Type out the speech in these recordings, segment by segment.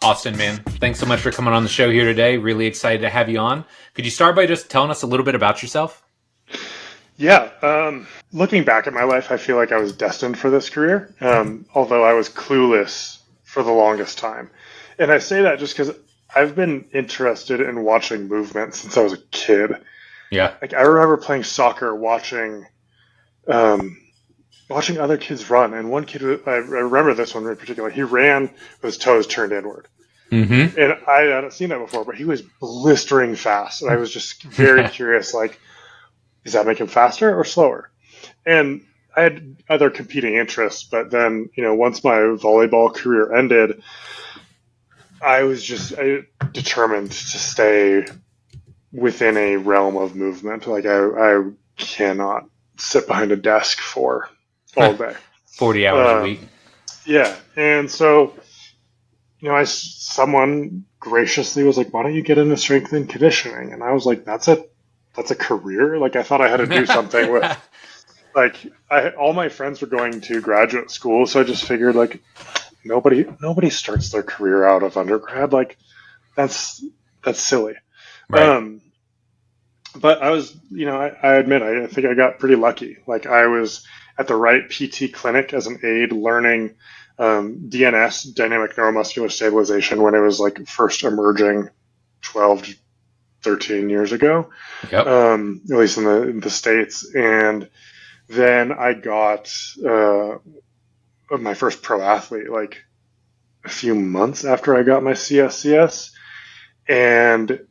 Austin, man, thanks so much for coming on the show here today. Really excited to have you on. Could you start by just telling us a little bit about yourself? Yeah, looking back at my life, I feel like I was destined for this career, although I was clueless for the longest time. And I say that just because I've been interested in watching movement since I was a kid. Yeah. Like I remember playing soccer, um, watching other kids run, and one kid, I remember this one in particular. He ran with his toes turned inward, Mm-hmm. and I hadn't seen that before. But he was blistering fast, and I was just very curious, like, does that make him faster or slower? And I had other competing interests, but then, once my volleyball career ended, I determined to stay within a realm of movement. Like I cannot sit behind a desk for all day. 40 hours a week. Yeah, and so someone graciously was like, "Why don't you get into strength and conditioning?" And I was like, "That's a career." Like I thought I had to do something with like all my friends were going to graduate school, so I just figured like nobody starts their career out of undergrad. Like that's silly. Right. But I was, I admit, I think I got pretty lucky. Like I was at the right PT clinic as an aide learning DNS, dynamic neuromuscular stabilization, when it was like first emerging 12 to 13 years ago, Yep. at least in the States. And then I got my first pro athlete like a few months after I got my CSCS. And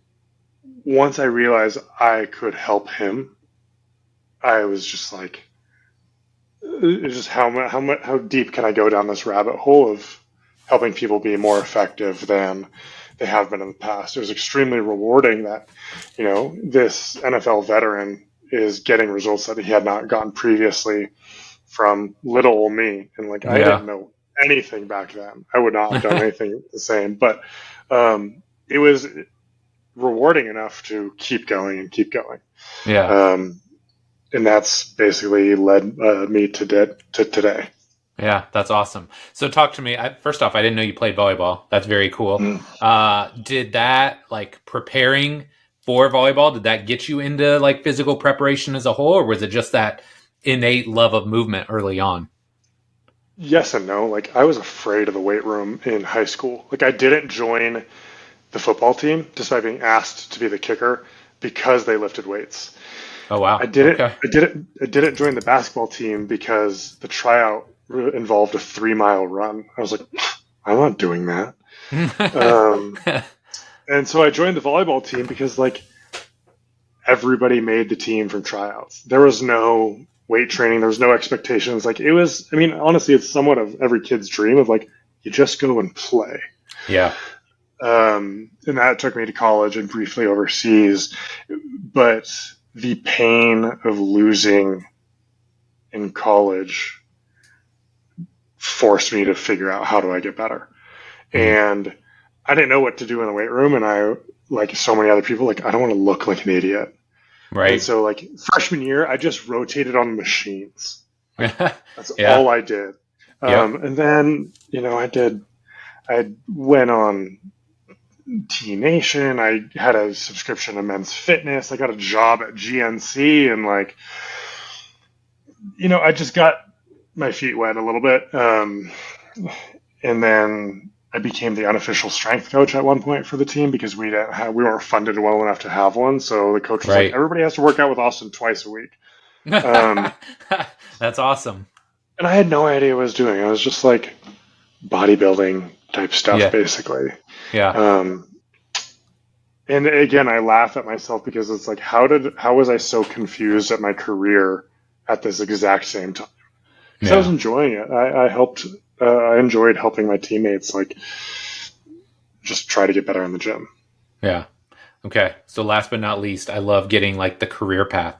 once I realized I could help him, I was just like, it's just how deep can I go down this rabbit hole of helping people be more effective than they have been in the past. It was extremely rewarding that, this NFL veteran is getting results that he had not gotten previously from little old me. And like, I didn't know anything back then. I would not have done anything the same, but it was rewarding enough to keep going and keep going. Yeah. And that's basically led me to today. Yeah, that's awesome. So talk to me. First off, I didn't know you played volleyball. That's very cool. Did that, like, preparing for volleyball, did that get you into like physical preparation as a whole, or was it just that innate love of movement early on? Yes and no. Like I was afraid of the weight room in high school. Like I didn't join the football team despite being asked to be the kicker because they lifted weights. Oh wow. I didn't. Okay. I didn't join the basketball team because the tryout involved a 3 mile run. I was like, I'm not doing that. And so I joined the volleyball team because like everybody made the team from tryouts. There was no weight training. There was no expectations. Like it was. I mean, honestly, it's somewhat of every kid's dream of like you just go and play. Yeah. And that took me to college and briefly overseas, but the pain of losing in college forced me to figure out how do I get better. And I didn't know what to do in the weight room. And I, like so many other people, like, I don't want to look like an idiot. Right. And so like freshman year, I just rotated on machines. That's Yeah. all I did. And then, I went on T Nation. I had a subscription to Men's Fitness. I got a job at GNC, and like, I just got my feet wet a little bit. And then I became the unofficial strength coach at one point for the team because we weren't funded well enough to have one. So the coach was like, everybody has to work out with Austin twice a week. That's awesome. And I had no idea what I was doing. I was just like bodybuilding type stuff, basically. Yeah. And again, I laugh at myself because it's like, how was I so confused at my career at this exact same time? Because I was enjoying it. I enjoyed helping my teammates, like, just try to get better in the gym. Yeah. Okay. So last but not least, I love getting like the career path.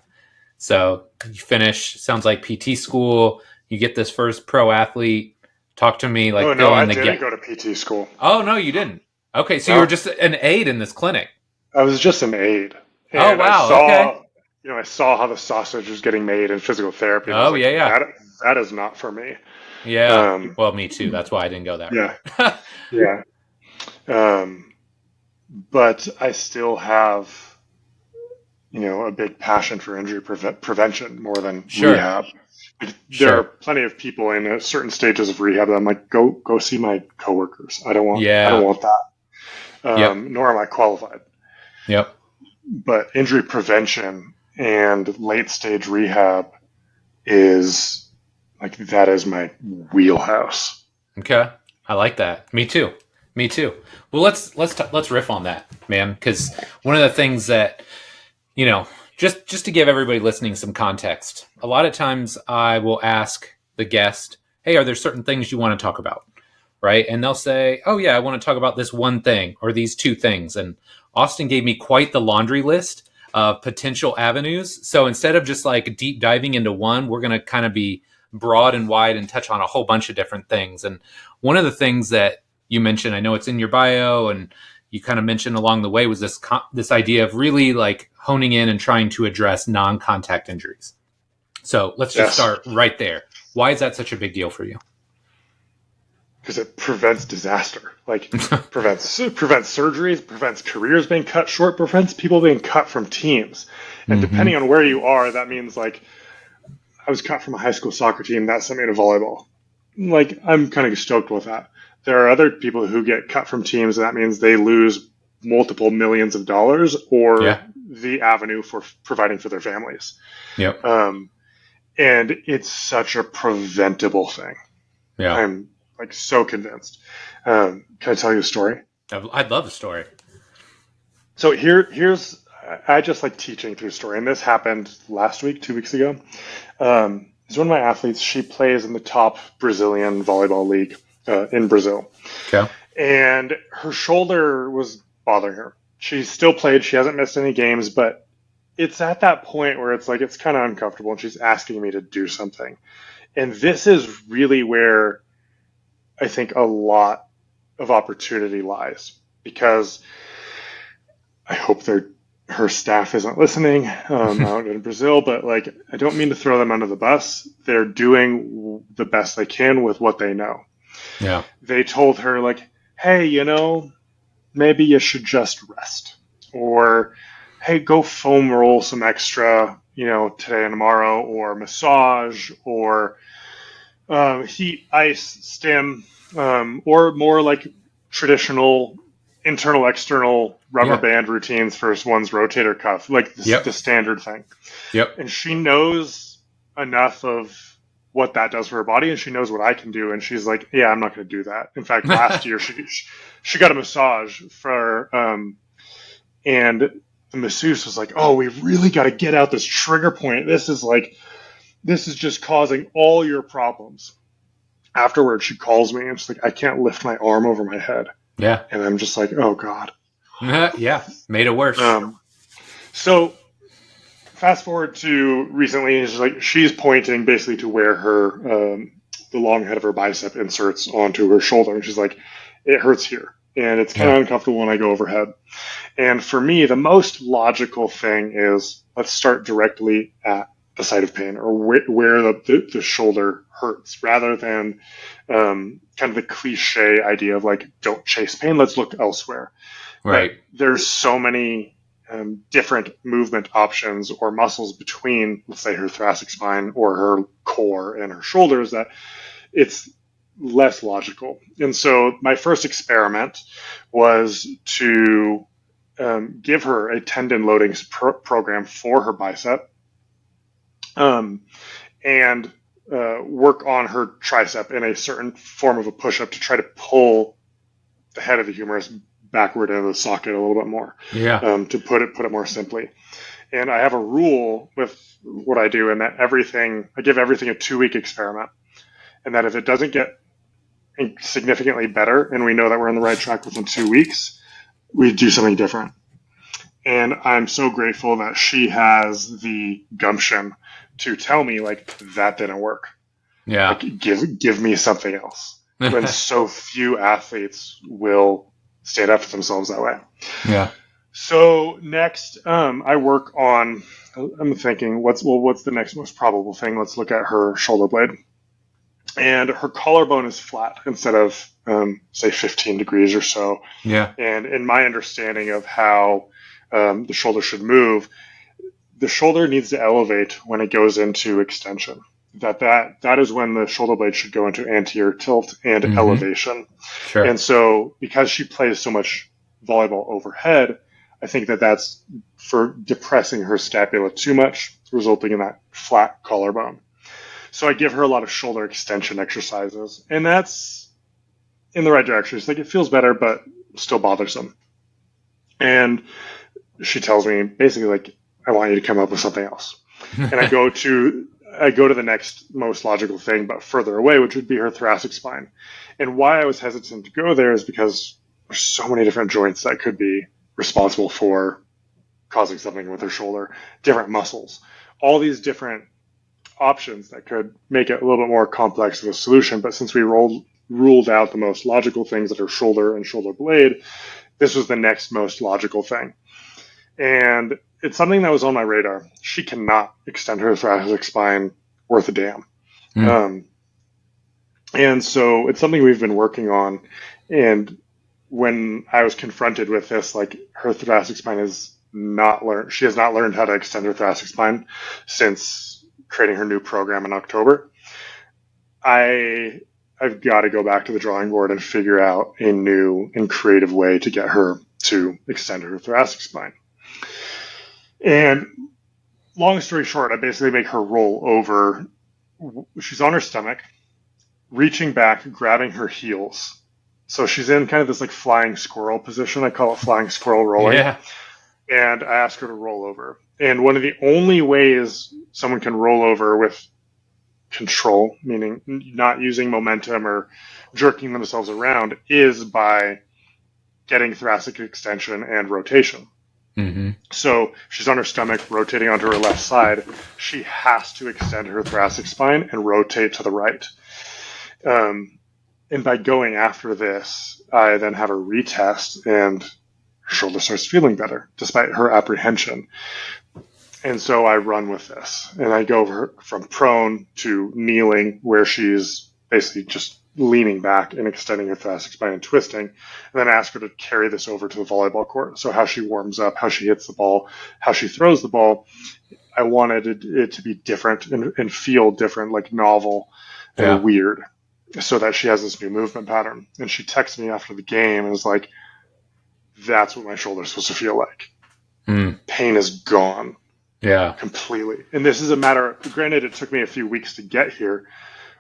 So you finish, sounds like PT school, you get this first pro athlete. Talk to me, like, oh no, I didn't go to PT school. Oh no, you didn't. Okay, so you were just an aide in this clinic. I was just an aide. And okay. I saw how the sausage was getting made in physical therapy. Oh, like, yeah. That is not for me. Yeah. Well, me too. That's why I didn't go there. Yeah. Yeah. But I still have, a big passion for injury prevention more than Sure. rehab. There are Sure. plenty of people in certain stages of rehab that I'm like, go see my coworkers. I don't Yeah. want that. Yep. Nor am I qualified. Yep. But injury prevention and late stage rehab is like that is my wheelhouse. Okay. I like that. Me too. Me too. Well, let's riff on that, man, because one of the things that you know, just to give everybody listening some context, a lot of times I will ask the guest, "Hey, are there certain things you want to talk about?" Right? And they'll say, "Oh yeah, I want to talk about this one thing or these two things." And Austin gave me quite the laundry list of potential avenues. So instead of just like deep diving into one, we're going to kind of be broad and wide and touch on a whole bunch of different things. And one of the things that you mentioned, I know it's in your bio and you kind of mentioned along the way was this idea of really like honing in and trying to address non-contact injuries. So let's just Yes, start right there. Why is that such a big deal for you? because it prevents disaster. Like prevents surgeries, prevents careers being cut short, prevents people being cut from teams. And Mm-hmm. depending on where you are, that means like I was cut from a high school soccer team that sent me to volleyball. Like I'm kind of stoked with that. There are other people who get cut from teams, and that means they lose multiple millions of dollars or Yeah. the avenue for providing for their families. Yep. Um, and it's such a preventable thing. Yeah. I'm like so convinced. Can I tell you a story? I'd love a story. So here's I just like teaching through story, and this happened last week, 2 weeks ago. Is one of my athletes. She plays in the top Brazilian volleyball league in Brazil, Okay. and her shoulder was bothering her. She still played. She hasn't missed any games, but it's at that point where it's like it's kind of uncomfortable, and she's asking me to do something. And this is really where I think a lot of opportunity lies because I hope her staff isn't listening out in Brazil, but like I don't mean to throw them under the bus. They're doing the best they can with what they know. Yeah. They told her like, "Hey, maybe you should just rest," or "Hey, go foam roll some extra, today and tomorrow," or massage, or heat, ice, stim, or more like traditional internal external rubber Yeah. band routines for one's rotator cuff, like the Yep. standard thing. Yep. And she knows enough of what that does for her body, and she knows what I can do. And she's like, "Yeah, I'm not going to do that." In fact, last year she got a massage for, and the masseuse was like, "Oh, we really got to get out this trigger point. This is just causing all your problems." Afterwards, she calls me and she's like, "I can't lift my arm over my head." Yeah. And I'm just like, "Oh God." Yeah. Made it worse. So fast forward to recently, she's pointing basically to where the long head of her bicep inserts onto her shoulder, and she's like, "It hurts here, and it's kind Yeah. of uncomfortable when I go overhead." And for me, the most logical thing is let's start directly at the site of pain or where the shoulder hurts rather than kind of the cliche idea of like, don't chase pain, let's look elsewhere. But Right. there's so many different movement options or muscles between, let's say, her thoracic spine or her core and her shoulders that it's less logical. And so my first experiment was to give her a tendon loading program for her bicep and work on her tricep in a certain form of a push-up to try to pull the head of the humerus backward into the socket a little bit more, Yeah. to put it more simply. And I have a rule with what I do, and that I give everything a 2-week experiment, and that if it doesn't get significantly better, and we know that we're on the right track within 2 weeks, we do something different. And I'm so grateful that she has the gumption to tell me like that didn't work. Yeah. Like give me something else. When so few athletes will stand up for themselves that way. Yeah. So next, I work on. I'm thinking, what's the next most probable thing? Let's look at her shoulder blade. and her collarbone is flat instead of say 15 degrees or so. Yeah. And in my understanding of how the shoulder should move, the shoulder needs to elevate when it goes into extension. That is when the shoulder blade should go into anterior tilt and elevation. Sure. And so because she plays so much volleyball overhead, I think that's for depressing her scapula too much, resulting in that flat collarbone. So I give her a lot of shoulder extension exercises, and that's in the right direction. It's like it feels better, but still bothersome. And she tells me basically like, I want you to come up with something else. And I go to the next most logical thing, but further away, which would be her thoracic spine. And why I was hesitant to go there is because there's so many different joints that could be responsible for causing something with her shoulder, different muscles, all these different options that could make it a little bit more complex of a solution. But since we ruled out the most logical things that are shoulder and shoulder blade, this was the next most logical thing. And it's something that was on my radar. She cannot extend her thoracic spine worth a damn. And so it's something we've been working on. And when I was confronted with this, like her thoracic spine she has not learned how to extend her thoracic spine since creating her new program in October. I've got to go back to the drawing board and figure out a new and creative way to get her to extend her thoracic spine. And long story short, I basically make her roll over. She's on her stomach, reaching back, grabbing her heels. So she's in kind of this like flying squirrel position. I call it flying squirrel rolling. Yeah. And I ask her to roll over. And one of the only ways someone can roll over with control, meaning not using momentum or jerking themselves around, is by getting thoracic extension and rotation. So she's on her stomach, rotating onto her left side. She has to extend her thoracic spine and rotate to the right. And by going after this, I then have a retest, and her shoulder starts feeling better, despite her apprehension. And so I run with this, and I go from prone to kneeling, where she's basically just leaning back and extending her thoracic spine and twisting, and then ask her to carry this over to the volleyball court. So how she warms up, how she hits the ball, how she throws the ball, I wanted it to be different and feel different, like novel and weird, so that she has this new movement pattern. And she texted me after the game and was like, that's what my shoulder's supposed to feel like. Pain is gone. Yeah. Completely. And this is a matter, granted, it took me a few weeks to get here.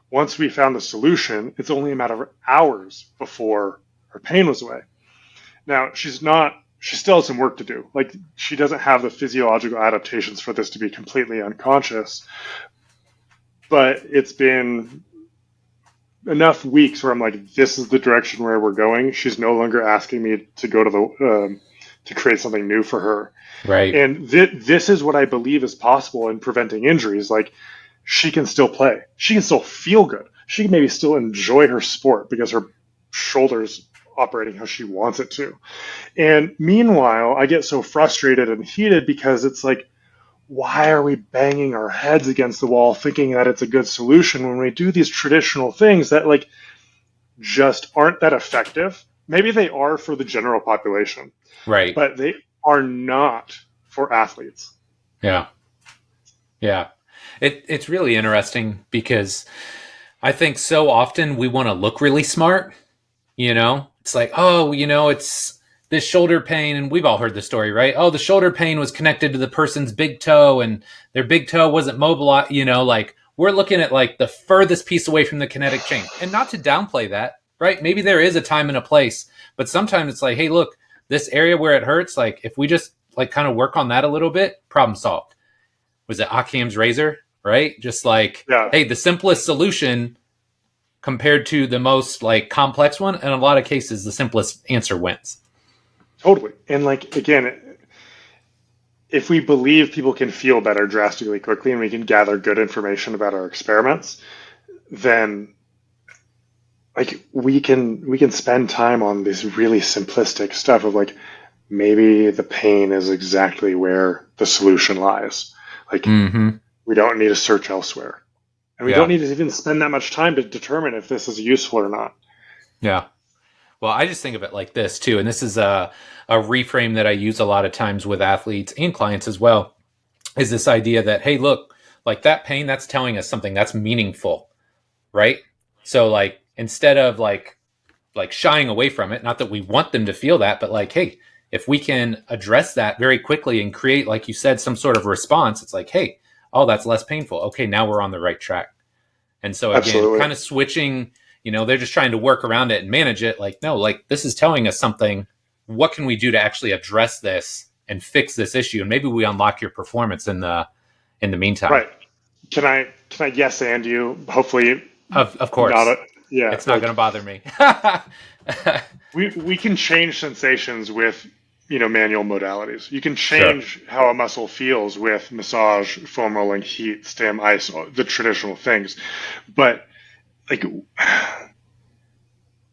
Once we found the solution, it's only a matter of hours before her pain was away. Now, she still has some work to do. Like, she doesn't have the physiological adaptations for this to be completely unconscious. But it's been enough weeks where I'm like, this is the direction where we're going. She's no longer asking me to go to to create something new for her. Right. And this is what I believe is possible in preventing injuries. Like, she can still play. She can still feel good. She can maybe still enjoy her sport because her shoulder's operating how she wants it to. And meanwhile, I get so frustrated and heated because it's like, why are we banging our heads against the wall thinking that it's a good solution when we do these traditional things that like just aren't that effective? Maybe they are for the general population. Right. But they are not for athletes. Yeah. Yeah. It's really interesting because I think so often we want to look really smart, It's like, oh, it's this shoulder pain, and we've all heard the story, right? Oh, the shoulder pain was connected to the person's big toe, and their big toe wasn't mobilized, like we're looking at like the furthest piece away from the kinetic chain. And not to downplay that, right? Maybe there is a time and a place, but sometimes it's like, hey, look, this area where it hurts, like if we just like kind of work on that a little bit, problem solved. Was it Occam's razor, right? Just like, hey, the simplest solution compared to the most like complex one. And in a lot of cases, the simplest answer wins. Totally. And like, again, if we believe people can feel better drastically quickly and we can gather good information about our experiments, then like we can spend time on this really simplistic stuff of like, maybe the pain is exactly where the solution lies. Like, we don't need to search elsewhere. And we don't Yeah. need to even spend that much time to determine if this is useful or not. Yeah. Well, I just think of it like this too, and this is a reframe that I use a lot of times with athletes and clients as well. Is this idea that, hey, look, like that pain, that's telling us something that's meaningful, right? So like instead of like shying away from it, not that we want them to feel that, but like, hey, if we can address that very quickly and create, like you said, some sort of response, it's like, hey, oh, that's less painful. Okay, now we're on the right track. And so again, Absolutely. kind of switching, they're just trying to work around it and manage it. Like, no, like this is telling us something. What can we do to actually address this and fix this issue? And maybe we unlock your performance in the meantime. Right. Can I yes and you? Hopefully Of not course. a yeah, It's not like going to bother me. we can change sensations with manual modalities. You can Sure. change how a muscle feels with massage, foam rolling, heat, stim, ice, the traditional things. But like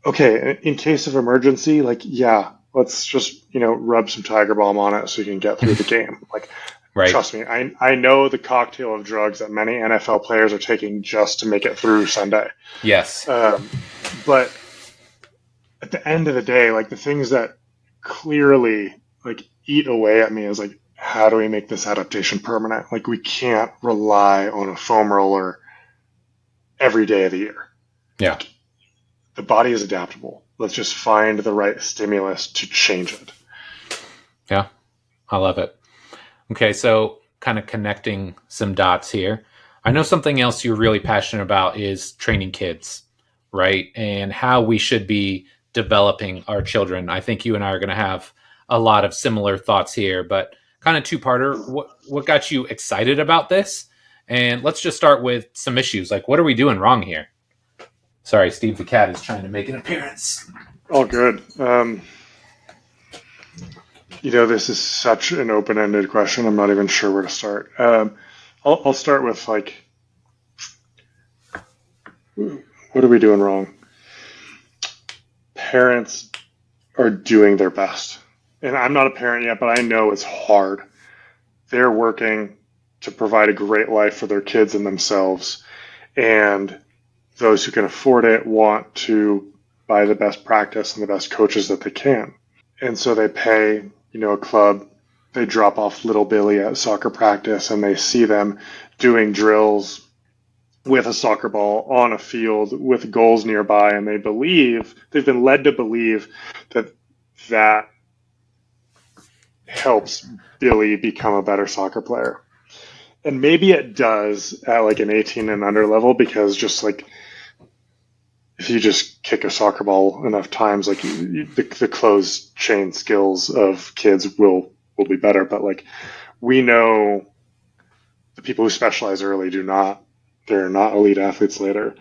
okay, in case of emergency, like yeah, let's just rub some Tiger Balm on it so you can get through the game. Like Right. trust me, I know the cocktail of drugs that many NFL players are taking just to make it through Sunday. Yes. But at the end of the day, like the things that clearly like eat away at me is like, how do we make this adaptation permanent? Like we can't rely on a foam roller every day of the year. Yeah. Like, the body is adaptable. Let's just find the right stimulus to change it. Yeah. I love it. Okay, so kind of connecting some dots here. I know something else you're really passionate about is training kids, right? And how we should be developing our children. I think you and I are going to have a lot of similar thoughts here, but kind of two-parter. What got you excited about this? And let's just start with some issues. Like, what are we doing wrong here? Sorry, Steve the cat is trying to make an appearance. All good. This is such an open-ended question. I'm not even sure where to start. I'll start with like, what are we doing wrong? Parents are doing their best. And I'm not a parent yet, but I know it's hard. They're working to provide a great life for their kids and themselves. And those who can afford it want to buy the best practice and the best coaches that they can. And so they pay, a club. They drop off little Billy at soccer practice and they see them doing drills with a soccer ball on a field with goals nearby. And they've been led to believe that that helps Billy become a better soccer player. And maybe it does at like an 18 and under level because just like if you just kick a soccer ball enough times, like the closed chain skills of kids will be better. But like we know the people who specialize early they're not elite athletes later.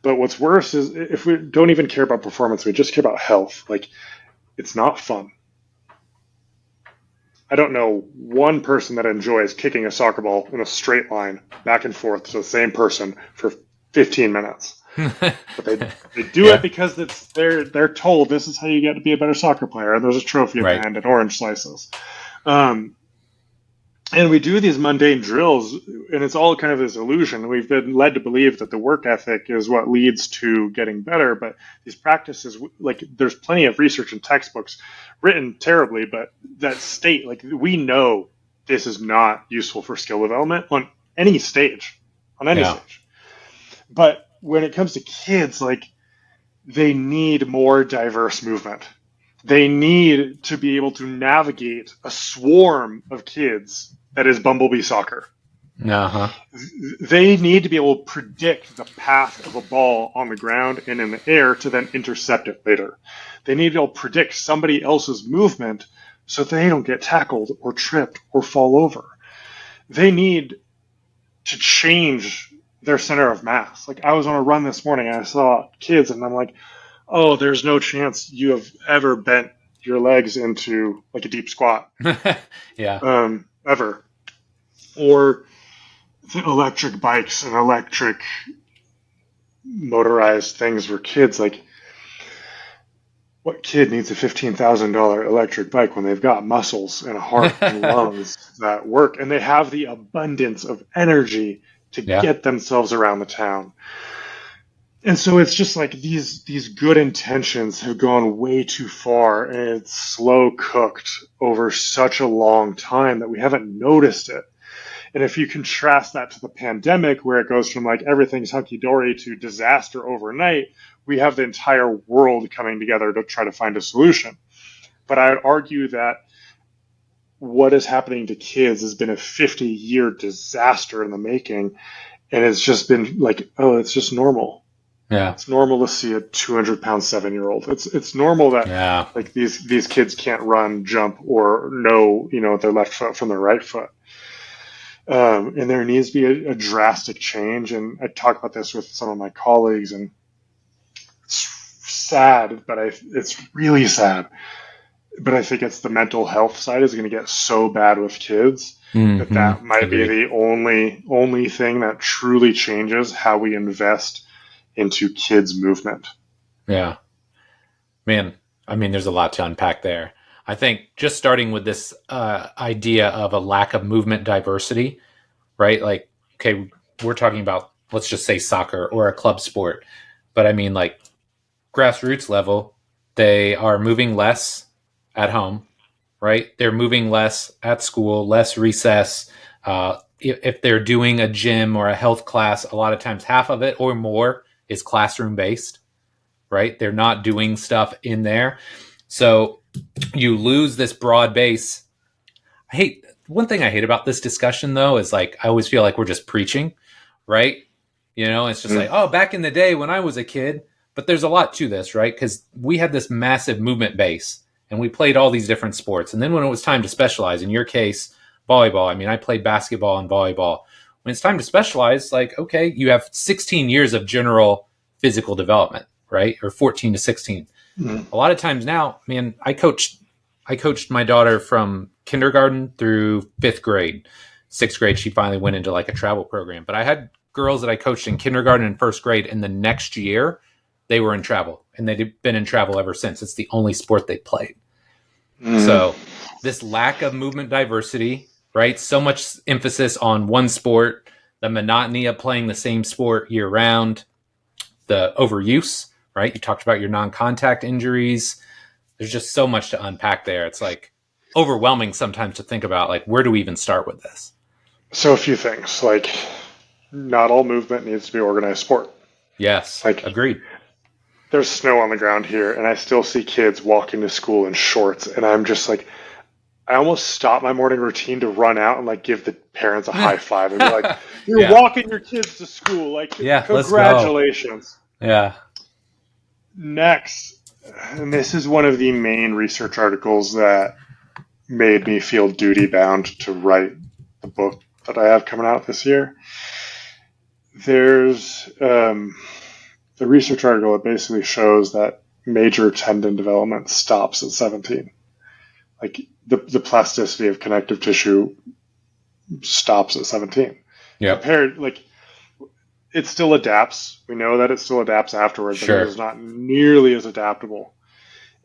But what's worse is if we don't even care about performance, we just care about health. Like it's not fun. I don't know one person that enjoys kicking a soccer ball in a straight line back and forth to the same person for 15 minutes. But they do Yeah. it because they're told this is how you get to be a better soccer player, and there's a trophy at the Right. end and orange slices. And we do these mundane drills, and it's all kind of this illusion. We've been led to believe that the work ethic is what leads to getting better, but these practices, like there's plenty of research and textbooks written terribly, but that state, like we know this is not useful for skill development on any stage, on any Yeah. stage. But when it comes to kids, like they need more diverse movement. They need to be able to navigate a swarm of kids that is Bumblebee soccer. Uh-huh. They need to be able to predict the path of a ball on the ground and in the air to then intercept it later. They need to be able to predict somebody else's movement so they don't get tackled or tripped or fall over. They need to change their center of mass. Like I was on a run this morning and I saw kids and I'm like, oh, there's no chance you have ever bent your legs into like a deep squat, Yeah. ever. Or the electric bikes and electric motorized things for kids. Like, what kid needs a $15,000 electric bike when they've got muscles and a heart and lungs that work and they have the abundance of energy to Yeah. get themselves around the town. And so it's just like these good intentions have gone way too far, and it's slow cooked over such a long time that we haven't noticed it. And if you contrast that to the pandemic, where it goes from like everything's hunky dory to disaster overnight, we have the entire world coming together to try to find a solution. But I would argue that what is happening to kids has been a 50-year disaster in the making. And it's just been like, oh, it's just normal. Yeah. It's normal to see a 200-pound 7-year-old. It's normal that Yeah. like these kids can't run, jump, or know their left foot from their right foot. And there needs to be a drastic change. And I talk about this with some of my colleagues, and it's sad, but it's really sad. But I think it's the mental health side is going to get so bad with kids that might be the only thing that truly changes how we invest into kids' movement. Yeah. Man, I mean, there's a lot to unpack there. I think just starting with this idea of a lack of movement diversity, right? Like, okay, we're talking about, let's just say soccer or a club sport. But I mean, like, grassroots level, they are moving less at home, right? They're moving less at school, less recess. If they're doing a gym or a health class, a lot of times half of it or more is classroom based, right? They're not doing stuff in there. So you lose this broad base. One thing I hate about this discussion though is like I always feel like we're just preaching, right? It's just like, oh, back in the day when I was a kid, but there's a lot to this, right? Because we had this massive movement base and we played all these different sports. And then when it was time to specialize, in your case, volleyball, I mean, I played basketball and volleyball. When it's time to specialize, like, okay, you have 16 years of general physical development, right? Or 14 to 16. A lot of times now, man, I coached my daughter from kindergarten through 5th grade. 6th grade, she finally went into like a travel program. But I had girls that I coached in kindergarten and 1st grade, and the next year they were in travel, and they've been in travel ever since. It's the only sport they played. So this lack of movement diversity, right? So much emphasis on one sport, the monotony of playing the same sport year round, the overuse, right? You talked about your non-contact injuries. There's just so much to unpack there. It's like overwhelming sometimes to think about, like, where do we even start with this? So a few things, like not all movement needs to be organized sport. Yes, like agreed. There's snow on the ground here, and I still see kids walking to school in shorts, and I'm just like, I almost stop my morning routine to run out and like give the parents a high five and be like, "You're walking your kids to school, like, congratulations." Yeah. Next, and this is one of the main research articles that made me feel duty bound to write the book that I have coming out this year. There's the research article that basically shows that major tendon development stops at 17. Like the plasticity of connective tissue stops at 17. Yeah. Compared, like, it still adapts. We know that it still adapts afterwards, but it is not nearly as adaptable.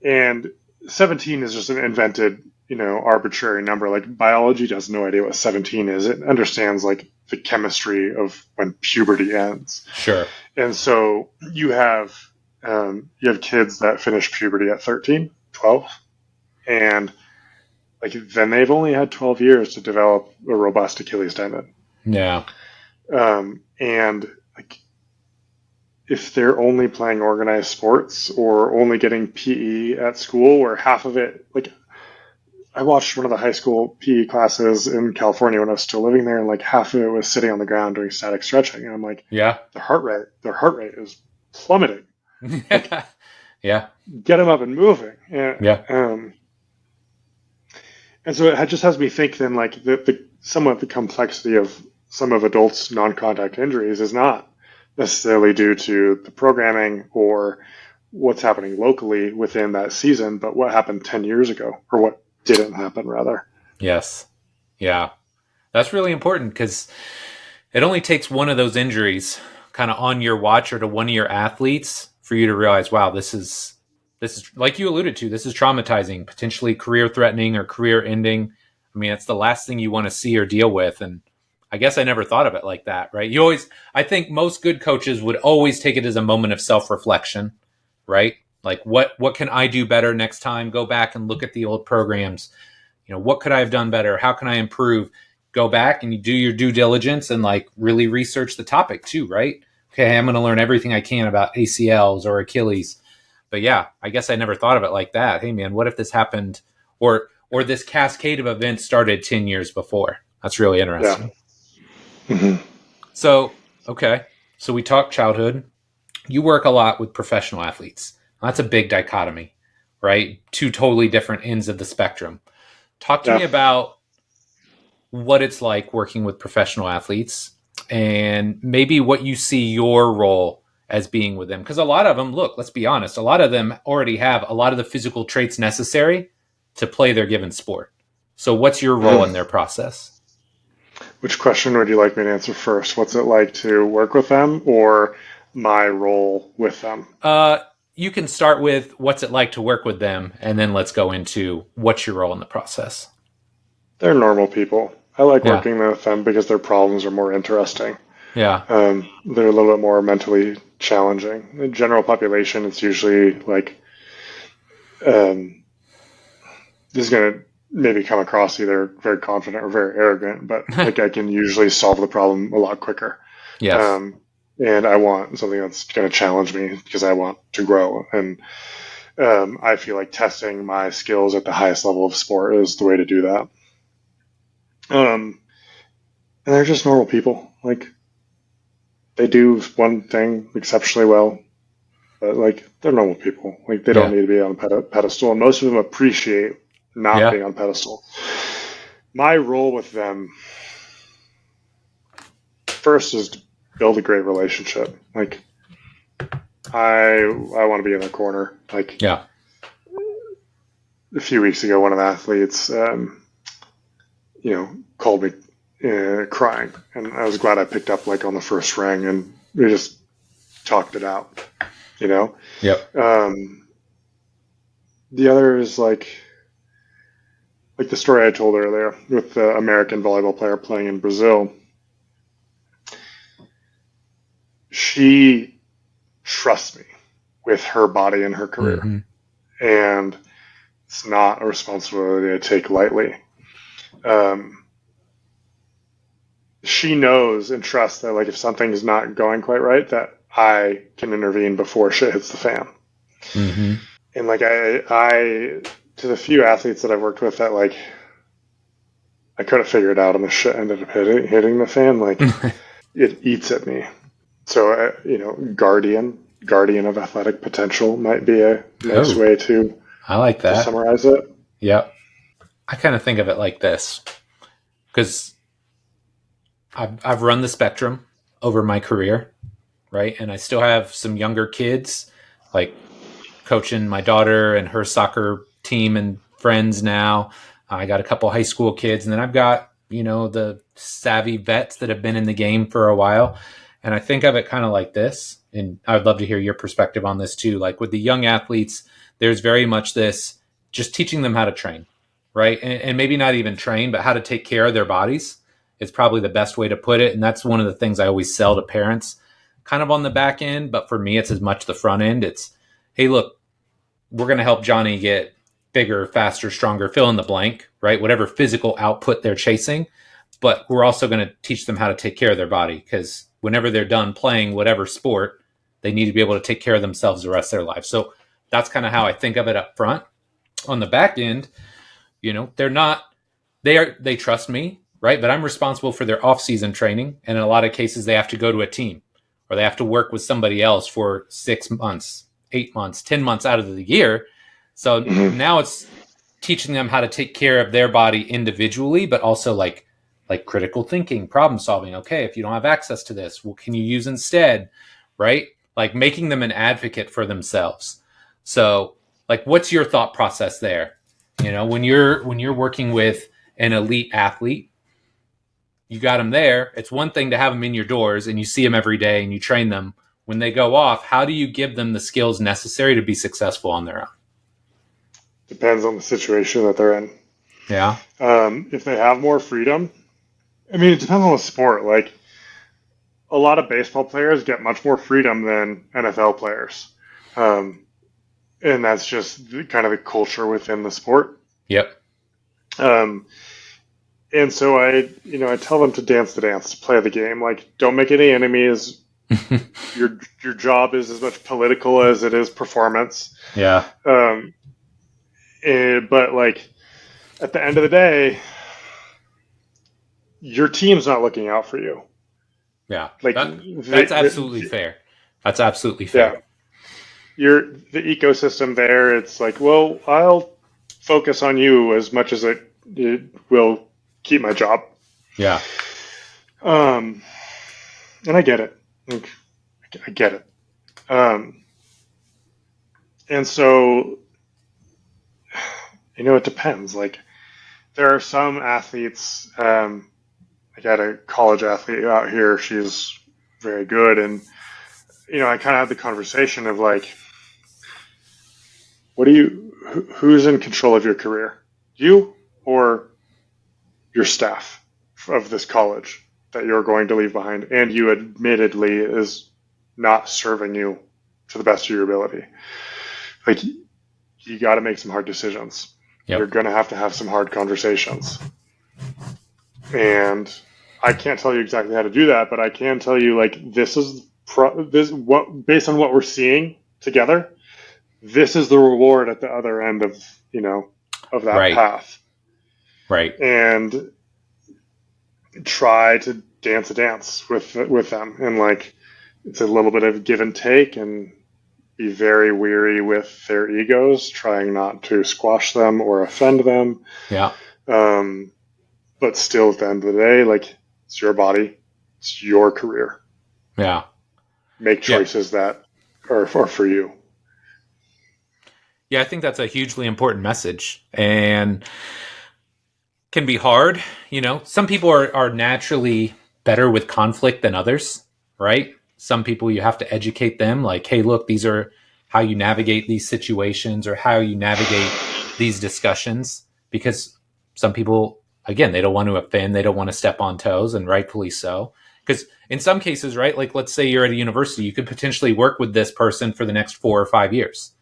And 17 is just an invented, arbitrary number. Like, biology has no idea what 17 is. It understands like the chemistry of when puberty ends. Sure. And so you have kids that finish puberty at 13, 12, and like then they've only had 12 years to develop a robust Achilles tendon. Yeah. And like, if they're only playing organized sports or only getting PE at school, where half of it, like, I watched one of the high school PE classes in California when I was still living there, and like half of it was sitting on the ground doing static stretching. And I'm like, yeah, their heart rate is plummeting. Like, yeah. Get them up and moving. And so it just has me think then, like, somewhat the complexity of some of adults' non-contact injuries is not necessarily due to the programming or what's happening locally within that season, but what happened 10 years ago, or what didn't happen, rather. Yes. Yeah. That's really important, because it only takes one of those injuries kind of on your watch or to one of your athletes for you to realize, wow, this is like you alluded to, this is traumatizing, potentially career threatening or career ending. I mean, it's the last thing you want to see or deal with. And I guess I never thought of it like that, right? I think most good coaches would always take it as a moment of self-reflection, right? Like what can I do better next time? Go back and look at the old programs. What could I have done better? How can I improve? Go back and you do your due diligence and like really research the topic too, right? Okay, I'm going to learn everything I can about ACLs or Achilles. But yeah, I guess I never thought of it like that. Hey man, what if this happened or this cascade of events started 10 years before? That's really Yeah. interesting. Mm-hmm. So, okay. So we talked childhood. You work a lot with professional athletes. That's a big dichotomy, right? Two totally different ends of the spectrum. Talk to me Yeah. about what it's like working with professional athletes and maybe what you see your role as being with them. Because a lot of them, look, let's be honest, a lot of them already have a lot of the physical traits necessary to play their given sport. So what's your role in their process? Which question would you like me to answer first? What's it like to work with them, or my role with them? You can start with what's it like to work with them, and then let's go into what's your role in the process. They're normal people. I like Yeah. working with them because their problems are more interesting. Yeah. They're a little bit more mentally challenging. The general population, it's usually like, this is going to maybe come across either very confident or very arrogant, but like I can usually solve the problem a lot quicker. Yes. And I want something that's going to challenge me because I want to grow. And I feel like testing my skills at the highest level of sport is the way to do that. And they're just normal people. Like they do one thing exceptionally well, but like they're normal people. Like they don't Yeah. need to be on a pedestal, and most of them appreciate not Yeah. being on pedestal. My role with them first is to build a great relationship. Like I want to be in their corner. Like Yeah. a few weeks ago, one of the athletes, called me crying, and I was glad I picked up like on the first ring, and we just talked it out. You know. Yep. The other is like the story I told earlier with the American volleyball player playing in Brazil. She trusts me with her body and her career, Mm-hmm. and it's not a responsibility to take lightly. She knows and trusts that like if something is not going quite right, that I can intervene before shit hits the fan. Mm-hmm. And like I to the few athletes that I've worked with that like I couldn't figure it out and the shit ended up hitting the fan, like it eats at me. So guardian of athletic potential might be a nice way to I like to that. summarize it. Yep. I kind of think of it like this because I've run the spectrum over my career, right? And I still have some younger kids, like coaching my daughter and her soccer team and friends now. I got a couple high school kids, and then I've got, the savvy vets that have been in the game for a while. And I think of it kind of like this. And I'd love to hear your perspective on this too. Like with the young athletes, there's very much this just teaching them how to train, right? And maybe not even train, but how to take care of their bodies is probably the best way to put it. And that's one of the things I always sell to parents, kind of on the back end. But for me, it's as much the front end. It's, hey, look, we're going to help Johnny get bigger, faster, stronger, fill in the blank, right? Whatever physical output they're chasing. But we're also going to teach them how to take care of their body because whenever they're done playing whatever sport, they need to be able to take care of themselves the rest of their life. So that's kind of how I think of it up front. On the back end, they trust me, right? But I'm responsible for their off-season training. And in a lot of cases, they have to go to a team or they have to work with somebody else for 6 months, 8 months, 10 months out of the year. So now it's teaching them how to take care of their body individually, but also like critical thinking, problem solving. Okay, if you don't have access to this, what can you use instead? Right? Like making them an advocate for themselves. So like what's your thought process there? When you're working with an elite athlete, you got them there. It's one thing to have them in your doors and you see them every day and you train them. When they go off, how do you give them the skills necessary to be successful on their own? Depends on the situation that they're in. Yeah. If they have more freedom I mean, it depends on the sport. Like a lot of baseball players get much more freedom than NFL players, um, and that's just kind of the culture within the sport. Yep. Um, and so I tell them to dance the dance, to play the game. Like, don't make any enemies. Your job is as much political as it is performance. Yeah. Um, but like at the end of the day, your team's not looking out for you. Yeah. Like That's absolutely fair. That's absolutely yeah, fair. the ecosystem there. It's like, well, I'll focus on you as much as it will keep my job. Yeah. Um, and I get it. Like, I get it. Um, and so it depends. Like there are some athletes. I got a college athlete out here. She's very good, and I kind of had the conversation of like, who's in control of your career, you or your staff of this college that you're going to leave behind, and you admittedly is not serving you to the best of your ability. Like you got to make some hard decisions. Yep. You're going to have some hard conversations. And I can't tell you exactly how to do that, but I can tell you like this what based on what we're seeing together, this is the reward at the other end of of that Right. path. Right. And try to dance a dance with them, and like it's a little bit of give and take, and be very weary with their egos, trying not to squash them or offend them. Yeah. But still, at the end of the day, like it's your body, it's your career. Yeah. Make choices that are for you. Yeah, I think that's a hugely important message and can be hard. Some people are naturally better with conflict than others, right? Some people you have to educate them like, hey, look, these are how you navigate these situations or how you navigate these discussions, because some people, again, they don't want to offend, they don't want to step on toes, and rightfully so. Because in some cases, right, like let's say you're at a university, you could potentially work with this person for the next 4 or 5 years.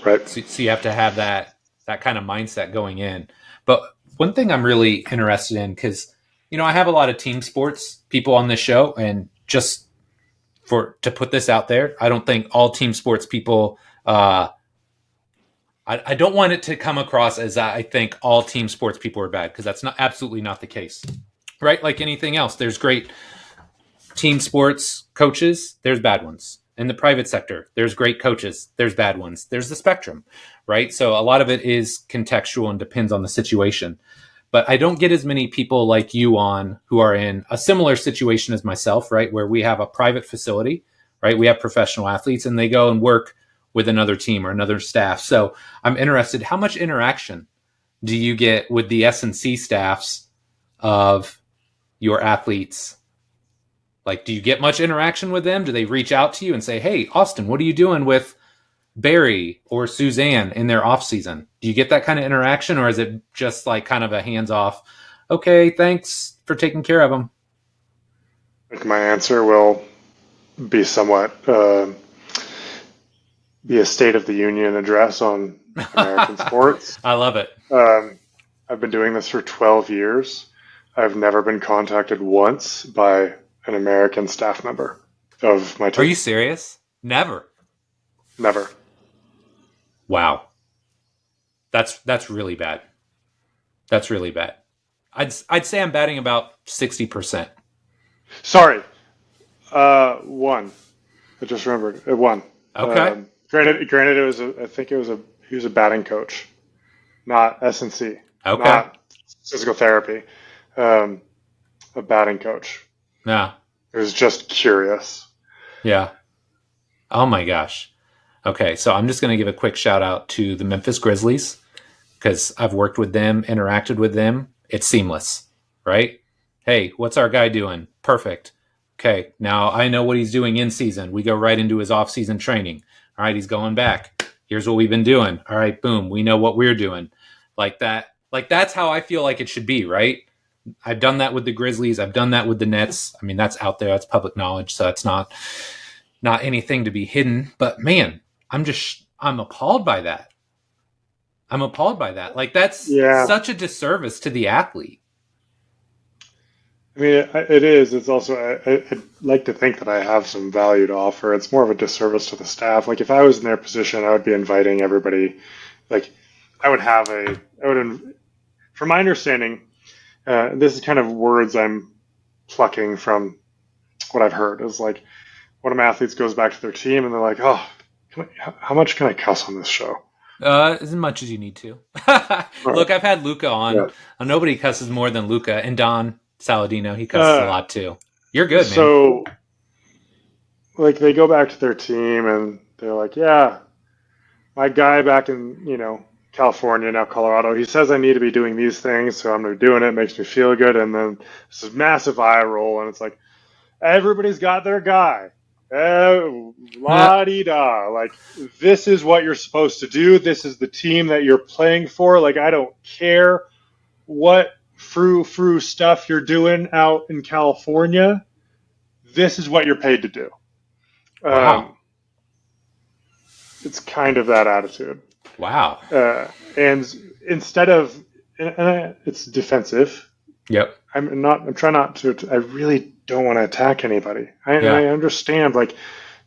Right. So you have to have that kind of mindset going in. But one thing I'm really interested in, because I have a lot of team sports people on this show, and just to put this out there, I don't think all team sports people. I don't want it to come across as I think all team sports people are bad, because that's absolutely not the case, right? Like anything else, there's great team sports coaches, there's bad ones. In the private sector, there's great coaches, there's bad ones. There's the spectrum, right? So a lot of it is contextual and depends on the situation. But I don't get as many people like you on who are in a similar situation as myself, right? Where we have a private facility, right? We have professional athletes and they go and work with another team or another staff. So I'm interested, how much interaction do you get with the S&C staffs of your athletes? Like, do you get much interaction with them? Do they reach out to you and say, hey, Austin, what are you doing with Barry or Suzanne in their off season? Do you get that kind of interaction, or is it just like kind of a hands off, okay, thanks for taking care of them? I think my answer will be somewhat be a State of the Union address on American sports. I love it. I've been doing this for 12 years. I've never been contacted once by an American staff member of my team. Are you serious? Never. Never. Wow. That's really bad. That's really bad. I'd say I'm batting about 60%. Sorry. One. I just remembered. One. Okay. Granted, I think he was a batting coach, not S&C, Okay. not physical therapy. A batting coach. Yeah. It was just curious. Yeah. Oh my gosh. Okay, so I'm just going to give a quick shout out to the Memphis Grizzlies, because I've worked with them, interacted with them. It's seamless, right? Hey, what's our guy doing? Perfect. Okay, now I know what he's doing in season. We go right into his off-season training. All right, he's going back. Here's what we've been doing. All right, boom. We know what we're doing. Like that. Like that's how I feel like it should be, right? I've done that with the Grizzlies. I've done that with the Nets. I mean, that's out there. That's public knowledge. So it's not anything to be hidden. But man, I'm appalled by that. I'm appalled by that. Like, that's Yeah, such a disservice to the athlete. I mean, it is. It's also, I'd like to think that I have some value to offer. It's more of a disservice to the staff. Like, if I was in their position, I would be inviting everybody. Like, I would have a, I would, from my understanding, this is kind of words I'm plucking from what I've heard. Is like, one of my athletes goes back to their team and they're like, oh, how much can I cuss on this show? As much as you need to. Right. Look, I've had Luca on. Yeah. Nobody cusses more than Luca, and Don Saladino. He cusses a Uh, lot too. You're good, man. so, like, they go back to their team and they're like, yeah, my guy back in, California, now Colorado, he says I need to be doing these things, so I'm doing it. It makes me feel good. And then this massive eye roll, and it's like, everybody's got their guy. La di da. Like, this is what you're supposed to do. This is the team that you're playing for. Like, I don't care what frou stuff you're doing out in California. This is what you're paid to do. Wow. Um, it's kind of that attitude. Wow. And instead of, it's defensive. Yep. I'm trying not to, I really don't want to attack anybody. Yeah. I understand, like,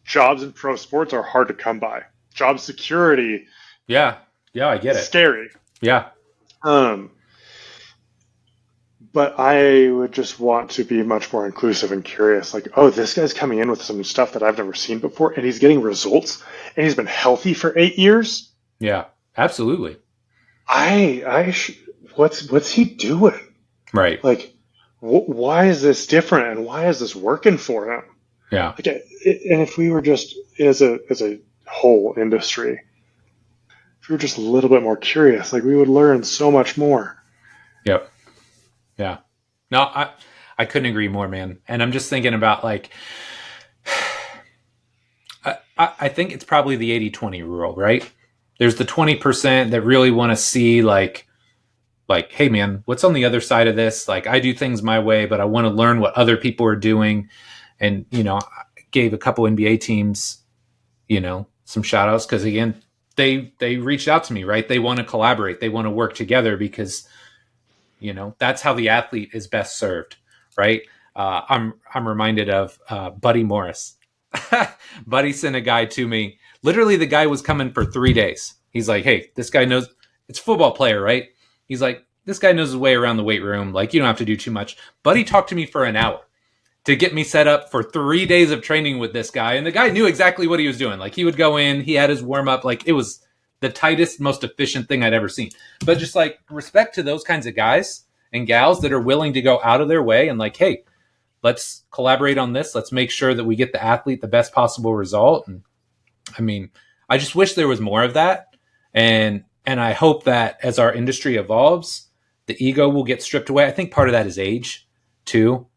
jobs in pro sports are hard to come by. Job security, Yeah. Yeah, I get it. scary. Yeah. Um, but I would just want to be much more inclusive and curious. Like, oh, this guy's coming in with some stuff that I've never seen before, and he's getting results, and he's been healthy for 8 years. Yeah. Absolutely. What's he doing? Right. Like, why is this different, and why is this working for him? Yeah. Like, and if we were just as a whole industry, if we were just a little bit more curious, like, we would learn so much more. Yep. Yeah. No, I couldn't agree more, man. And I'm just thinking about, like, I think it's probably the 80-20 rule, right? There's the 20% that really want to see, like, hey, man, what's on the other side of this? Like, I do things my way, but I want to learn what other people are doing. And, I gave a couple NBA teams, some shout outs because, again, they reached out to me, right? They want to collaborate. They want to work together because, that's how the athlete is best served, right? I'm reminded of Buddy Morris. Buddy sent a guy to me. Literally, the guy was coming for 3 days. He's like, hey, this guy knows, it's a football player, right? He's like, this guy knows his way around the weight room. Like, you don't have to do too much. Buddy talked to me for an hour to get me set up for 3 days of training with this guy. And the guy knew exactly what he was doing. Like, he would go in, he had his warm up. Like, it was the tightest, most efficient thing I'd ever seen. But just, like, respect to those kinds of guys and gals that are willing to go out of their way and, like, hey, let's collaborate on this. Let's make sure that we get the athlete the best possible result. And I mean, I just wish there was more of that. And I hope that as our industry evolves, the ego will get stripped away. I think part of that is age too.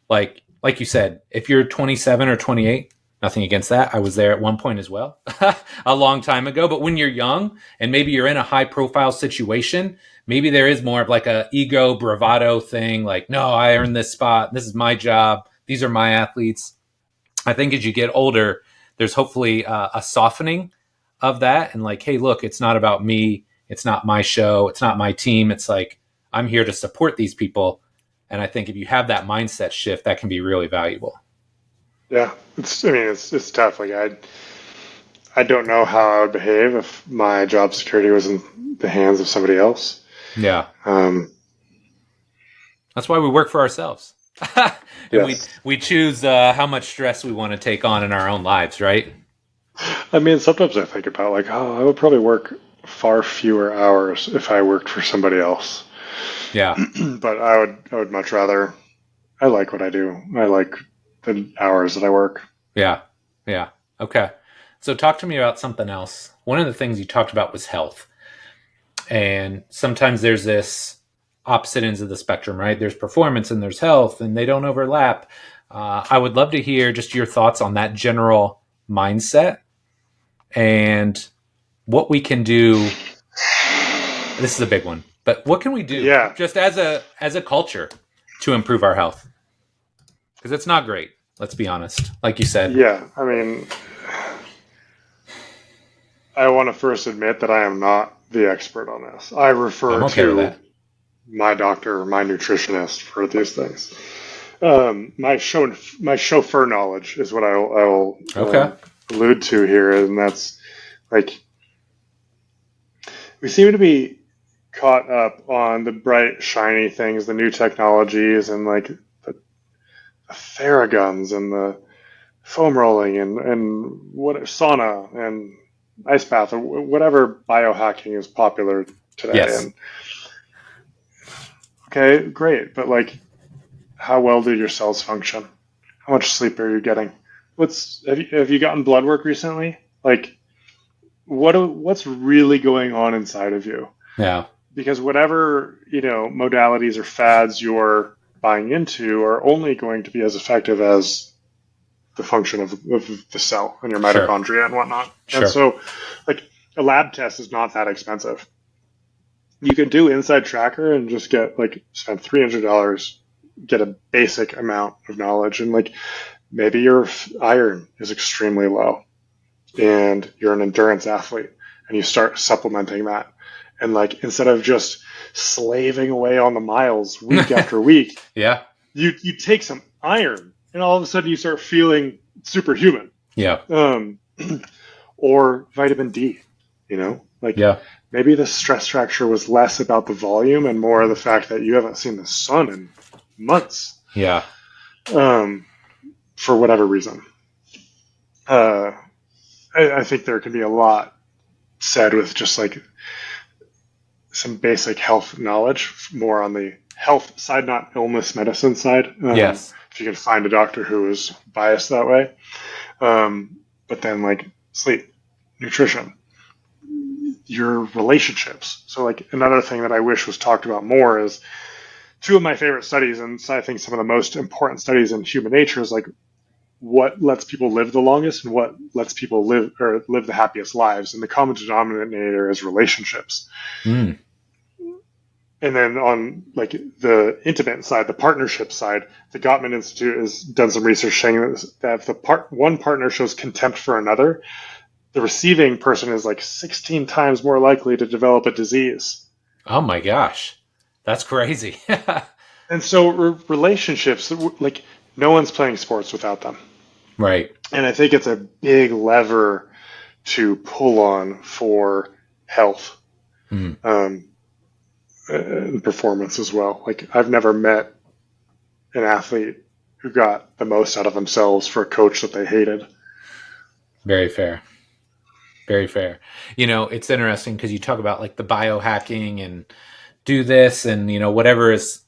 Like you said, if you're 27 or 28, nothing against that. I was there at one point as well, a long time ago. But when you're young and maybe you're in a high profile situation, maybe there is more of like a ego bravado thing. Like, no, I earned this spot. This is my job. These are my athletes. I think as you get older, there's hopefully a softening of that. And like, hey, look, it's not about me. It's not my show. It's not my team. It's like, I'm here to support these people. And I think if you have that mindset shift, that can be really valuable. Yeah, it's tough. Like, I don't know how I would behave if my job security was in the hands of somebody else. Yeah. Um, That's why we work for ourselves. And yes. we choose how much stress we want to take on in our own lives, right? I mean, sometimes I think about, like, oh, I would probably work far fewer hours if I worked for somebody else. Yeah. But I would much rather. I like what I do. I like the hours that I work. Yeah. Yeah. Okay. So talk to me about something else. One of the things you talked about was health. And sometimes there's this opposite ends of the spectrum, right? There's performance and there's health, and they don't overlap. I would love to hear just your thoughts on that general mindset and what we can do. This is a big one, but what can we do Yeah. just as a culture to improve our health? Because it's not great. Let's be honest. Like you said. Yeah, I mean, I want to first admit that I am not the expert on this. I I'm refer okay with to that. my doctor or my nutritionist for these things. My chauffeur knowledge is what I'll Okay. allude to here, and that's like we seem to be caught up on the bright, shiny things, the new technologies, and like the Theraguns and the foam rolling and what sauna and ice bath or whatever biohacking is popular today. Yes. And okay, great, but like, how well do your cells function? How much sleep are you getting? Have you gotten blood work recently? Like, what's really going on inside of you? Yeah. Because whatever modalities or fads you're buying into are only going to be as effective as the function of the cell and your Sure. mitochondria and whatnot. And Sure. so, like, a lab test is not that expensive. You can do Inside Tracker and just spend $300, get a basic amount of knowledge, and like maybe your iron is extremely low, and you're an endurance athlete, and you start supplementing that, and like instead of just slaving away on the miles week after week, Yeah. you take some iron, and all of a sudden you start feeling superhuman. Yeah. Or vitamin D, like Yeah. maybe the stress fracture was less about the volume and more the fact that you haven't seen the sun in months, Yeah. for whatever reason. Uh, I think there can be a lot said with just like some basic health knowledge, more on the health side, not illness medicine side. Yes. If you can find a doctor who is biased that way. But then like sleep, nutrition, your relationships. So like another thing that I wish was talked about more is two of my favorite studies, and I think some of the most important studies in human nature is like what lets people live the longest and what lets people live the happiest lives. And the common denominator is relationships. Mm. And then on like the intimate side, the partnership side, the Gottman Institute has done some research showing that if one partner shows contempt for another, the receiving person is like 16 times more likely to develop a disease. Oh my gosh. That's crazy. And so relationships, like no one's playing sports without them. Right. And I think it's a big lever to pull on for health. Mm. And performance as well. Like I've never met an athlete who got the most out of themselves for a coach that they hated. Very fair. Very fair. It's interesting because you talk about like the biohacking and do this and whatever is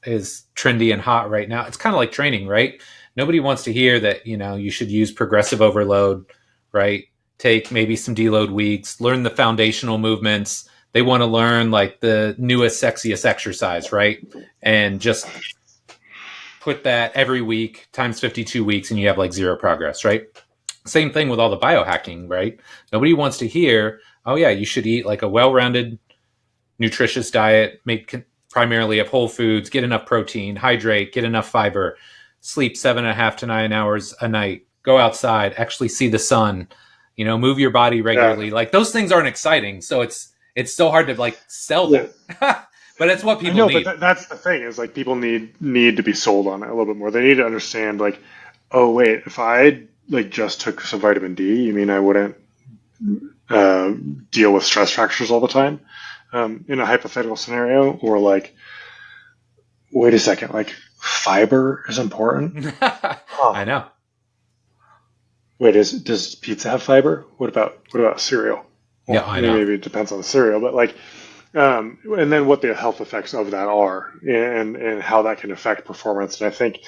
trendy and hot right now. It's kind of like training, right? Nobody wants to hear that you should use progressive overload, right? Take maybe some deload weeks, learn the foundational movements. They want to learn like the newest, sexiest exercise, right? And just put that every week times 52 weeks and you have like zero progress, right? Same thing with all the biohacking, right? Nobody wants to hear, oh yeah, you should eat like a well-rounded, nutritious diet, made primarily of whole foods, get enough protein, hydrate, get enough fiber, sleep 7.5 to 9 hours a night, go outside, actually see the sun, move your body regularly. Yeah. Like those things aren't exciting. So it's so hard to like sell Yeah. that. But it's what I people know, need. but that's the thing is like people need to be sold on it a little bit more. They need to understand like, oh wait, if I like just took some vitamin D, you mean I wouldn't deal with stress fractures all the time in a hypothetical scenario? Or like, wait a second, like fiber is important? Huh. I know. Wait, does pizza have fiber? What about cereal? Yeah, Well, I know. maybe it depends on the cereal, but like, and then what the health effects of that are, and how that can affect performance. And I think,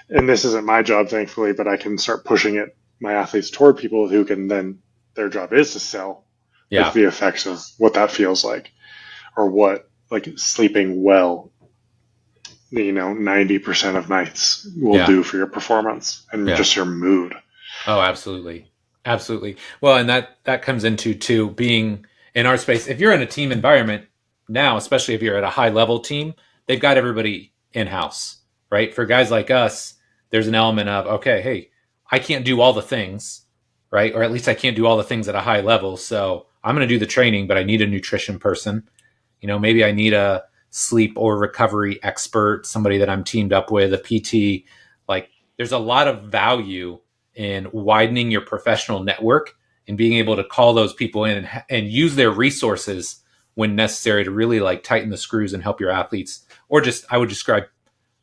and this isn't my job, thankfully, but I can start pushing it my athletes toward people who can then their job is to sell like Yeah. the effects of what that feels like, or what like sleeping well 90% of nights will Yeah. do for your performance and Yeah. just your mood. Oh, absolutely. Absolutely. Well, and that comes into too being in our space. If you're in a team environment now, especially if you're at a high level team, they've got everybody in house. right? For guys like us, there's an element of, okay, hey, I can't do all the things, right? Or at least I can't do all the things at a high level. So I'm going to do the training, but I need a nutrition person. Maybe I need a sleep or recovery expert, somebody that I'm teamed up with, a PT. Like, there's a lot of value in widening your professional network and being able to call those people in and use their resources when necessary to really like tighten the screws and help your athletes. Or just,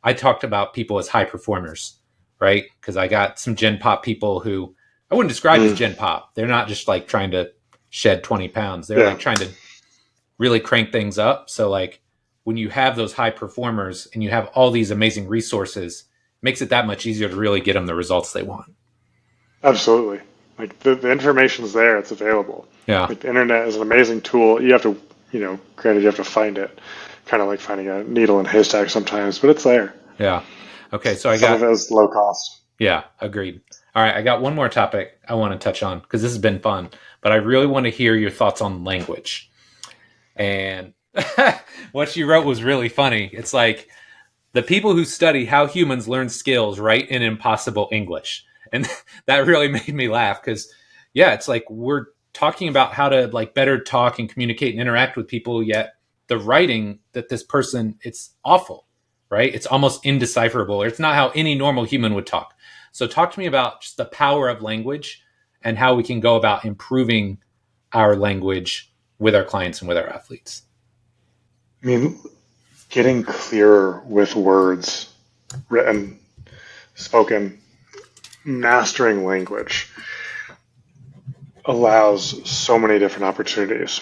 I talked about people as high performers, right? Because I got some Gen Pop people who I wouldn't describe as Gen Pop. They're not just like trying to shed 20 pounds. They're Yeah, like trying to really crank things up. So like when you have those high performers and you have all these amazing resources, it makes it that much easier to really get them the results they want. absolutely. Like the information's there, it's available. Yeah. Like the internet is an amazing tool. You have to, granted, you have to find it, kind of like finding a needle in a haystack sometimes, but it's there. Yeah. Okay. So Some of it is low cost. yeah, agreed. All right. I got one more topic I want to touch on because this has been fun, but I really want to hear your thoughts on language. And what you wrote was really funny. It's like the people who study how humans learn skills write in impossible English. And that really made me laugh because, yeah, it's like we're talking about how to like better talk and communicate and interact with people, yet the writing that this person, it's awful, right? It's almost indecipherable, or it's not how any normal human would talk. So talk to me about just the power of language and how we can go about improving our language with our clients and with our athletes. I mean, getting clearer with words, written, spoken, mastering language allows so many different opportunities.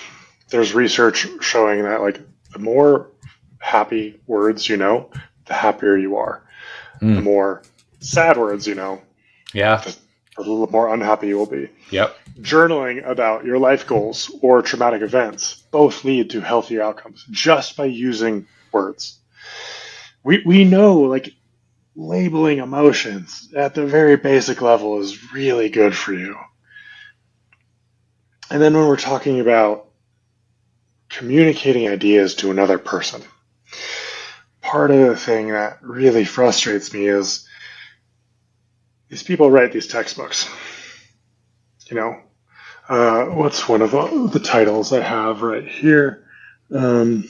There's research showing that like the more happy words you know, the happier you are. The more sad words you know, Yeah. the little more unhappy you will be. Yep. Journaling about your life goals or traumatic events both lead to healthier outcomes just by using words. We know like labeling emotions at the very basic level is really good for you. And then when we're talking about communicating ideas to another person, part of the thing that really frustrates me is these people write these textbooks. What's one of the titles I have right here? I'm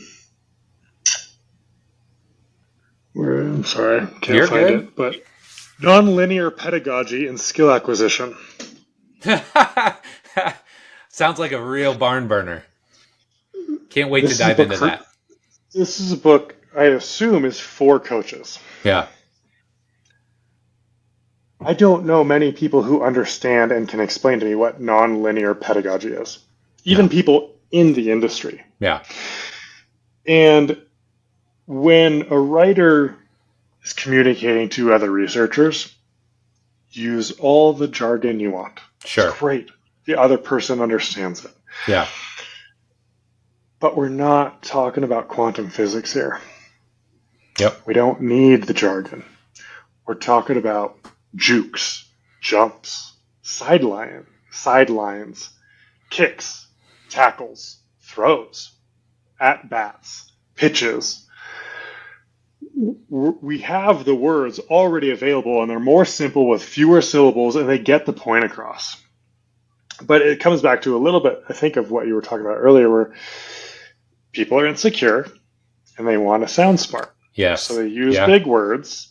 sorry, can't You're find good. it, but Nonlinear Pedagogy and Skill Acquisition. Sounds like a real barn burner. Can't wait to This is a dive book into for, that. this is a book I assume is for coaches. Yeah. I don't know many people who understand and can explain to me what nonlinear pedagogy is, even Yeah. people in the industry. Yeah. And when a writer is communicating to other researchers, use all the jargon you want. Sure. It's great. The other person understands it. Yeah. But we're not talking about quantum physics here. Yep. We don't need the jargon. We're talking about jukes, jumps, sidelines, kicks, tackles, throws, at-bats, pitches. We have the words already available, and they're more simple with fewer syllables, and they get the point across. But it comes back to a little bit, I think, of what you were talking about earlier, where people are insecure and they want to sound smart. Yes. So they use big words,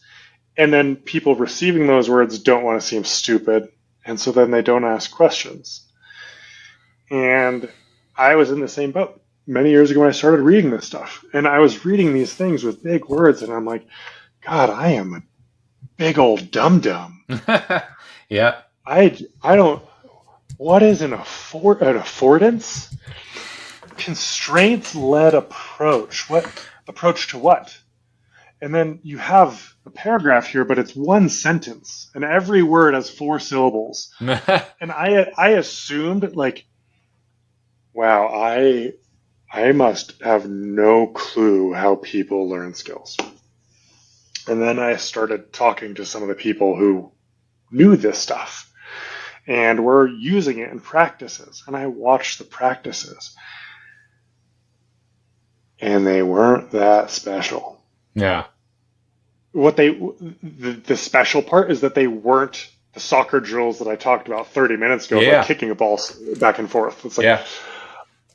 and then people receiving those words don't want to seem stupid, and so then they don't ask questions. And I was in the same boat many years ago when I started reading this stuff. And I was reading these things with big words, and I'm like, God, I am a big old dum-dum. Yeah. I don't, what is an affordance? Constraints-led approach. What approach to what? And then you have a paragraph here, but it's one sentence, and every word has 4 syllables. And I assumed, like, wow, I must have no clue how people learn skills. And then I started talking to some of the people who knew this stuff and were using it in practices. And I watched the practices. And they weren't that special. Yeah. what the special part is that they weren't the soccer drills that I talked about 30 minutes ago, Yeah. like kicking a ball back and forth. It's like, Yeah.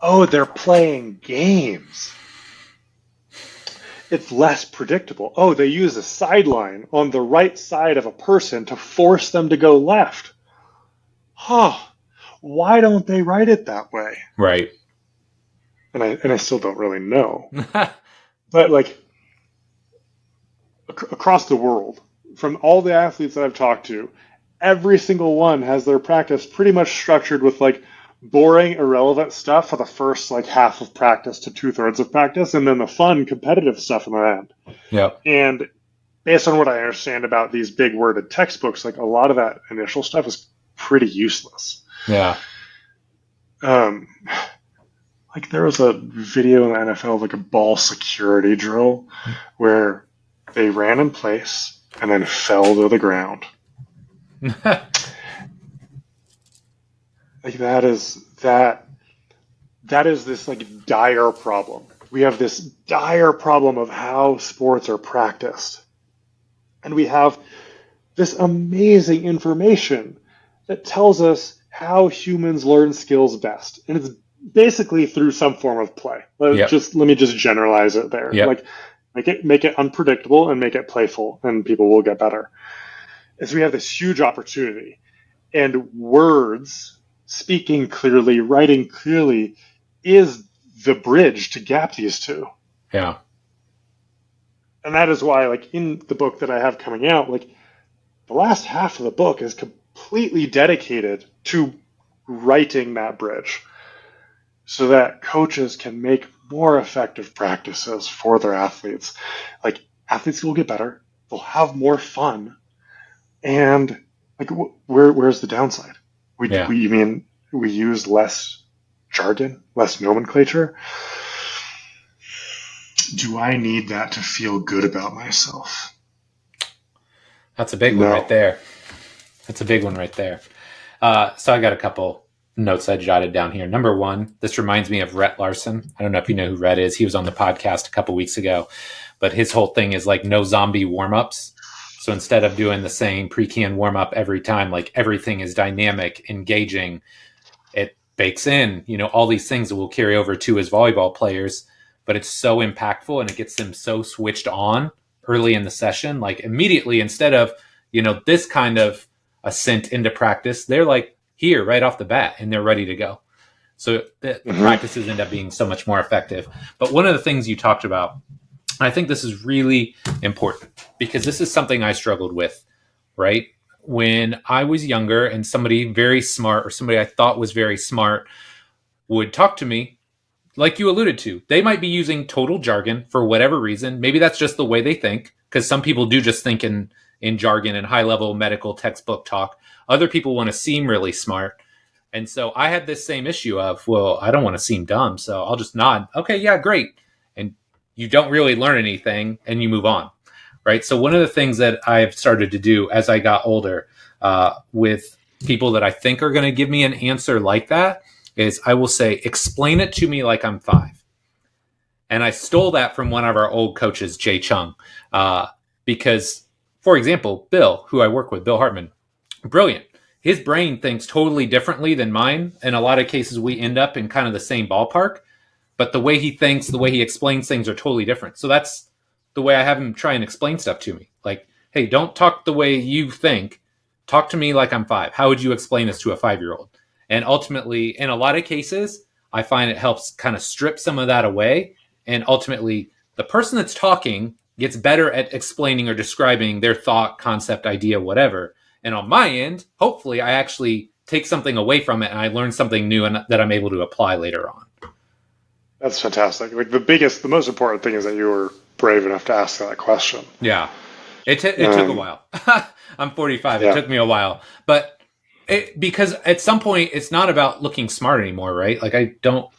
oh, they're playing games. It's less predictable. Oh, they use a sideline on the right side of a person to force them to go left. Huh. Why don't they write it that way? Right. And I still don't really know. But like across the world, from all the athletes that I've talked to, every single one has their practice pretty much structured with like boring, irrelevant stuff for the first like half of practice to 2/3 of practice, and then the fun, competitive stuff in the end. Yep. And based on what I understand about these big worded textbooks, like a lot of that initial stuff is pretty useless. Yeah. Like there was a video in the NFL of like a ball security drill where they ran in place and then fell to the ground. Like that is this like dire problem. We have this dire problem of how sports are practiced. And we have this amazing information that tells us how humans learn skills best. And it's basically through some form of play. Yep. Let me just generalize it there. Yep. Like make it unpredictable and make it playful, and people will get better. And so we have this huge opportunity. And words, speaking clearly, writing clearly, is the bridge to gap these two. Yeah. And that is why, like, in the book that I have coming out, like, the last half of the book is completely dedicated to writing that bridge so that coaches can make more effective practices for their athletes. Like, athletes will get better, they'll have more fun, and, like, where's the downside? You mean we use less jargon, less nomenclature? Do I need that to feel good about myself? That's a big one right there. That's a big one right there. So I got a couple notes I jotted down here. Number one, this reminds me of Rhett Larson. I don't know if you know who Rhett is. He was on the podcast a couple weeks ago, but his whole thing is like no zombie warm-ups. So instead of doing the same pre-can warm-up every time, like everything is dynamic, engaging, it bakes in, all these things that will carry over to his volleyball players, but it's so impactful and it gets them so switched on early in the session. Like immediately, instead of, this kind of ascent into practice, they're like here right off the bat and they're ready to go. So the practices end up being so much more effective. But one of the things you talked about, and I think this is really important because this is something I struggled with, right? When I was younger and somebody very smart or somebody I thought was very smart would talk to me, like you alluded to, they might be using total jargon for whatever reason. Maybe that's just the way they think, because some people do just think in jargon and high-level medical textbook talk. Other people want to seem really smart. And so I had this same issue of, well, I don't want to seem dumb, so I'll just nod. Okay, yeah, great. And you don't really learn anything, and you move on, right? So one of the things that I've started to do as I got older with people that I think are going to give me an answer like that is I will say, explain it to me like I'm 5. And I stole that from one of our old coaches, Jay Chung, because, for example, Bill, who I work with, Bill Hartman, brilliant. His brain thinks totally differently than mine. In a lot of cases, we end up in kind of the same ballpark, but the way he thinks, the way he explains things are totally different. So that's the way I have him try and explain stuff to me. Like, hey, don't talk the way you think. Talk to me like I'm 5. How would you explain this to a 5-year-old? And ultimately, in a lot of cases, I find it helps kind of strip some of that away. And ultimately, the person that's talking gets better at explaining or describing their thought, concept, idea, whatever. And on my end, hopefully, I actually take something away from it and I learn something new and that I'm able to apply later on. That's fantastic. Like the most important thing is that you were brave enough to ask that question. Yeah. It took a while. I'm 45. It took me a while. But because at some point, it's not about looking smart anymore, right? Like I don't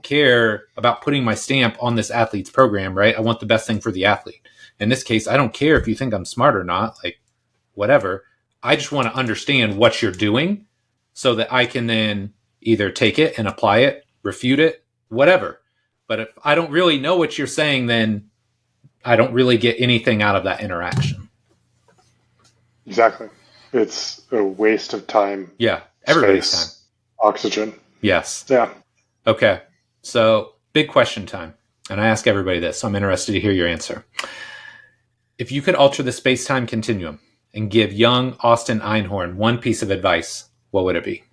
care about putting my stamp on this athlete's program, right? I want the best thing for the athlete. In this case, I don't care if you think I'm smart or not, like whatever. I just want to understand what you're doing so that I can then either take it and apply it, refute it, whatever. But if I don't really know what you're saying, then I don't really get anything out of that interaction. Exactly. It's a waste of time, Yeah, everybody's time. space, oxygen. Yes. Yeah. Okay. So, big question time. And I ask everybody this, so I'm interested to hear your answer. If you could alter the space-time continuum and give young Austin Einhorn one piece of advice, what would it be?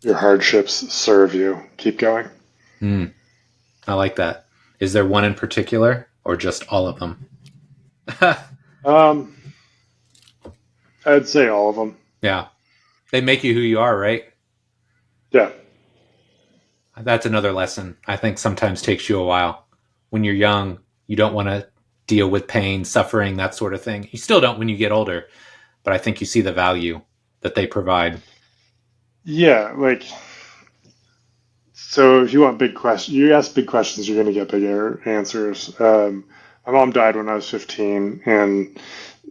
Your hardships serve you. Keep going. I like that. Is there one in particular or just all of them? Um, I'd say all of them. Yeah. They make you who you are, right? Yeah. That's another lesson I think sometimes takes you a while. When you're young, you don't want to deal with pain, suffering, that sort of thing. You still don't when you get older, but I think you see the value that they provide. Yeah. Like, so if you want big questions, you ask big questions, you're going to get big answers. My mom died when I was 15, and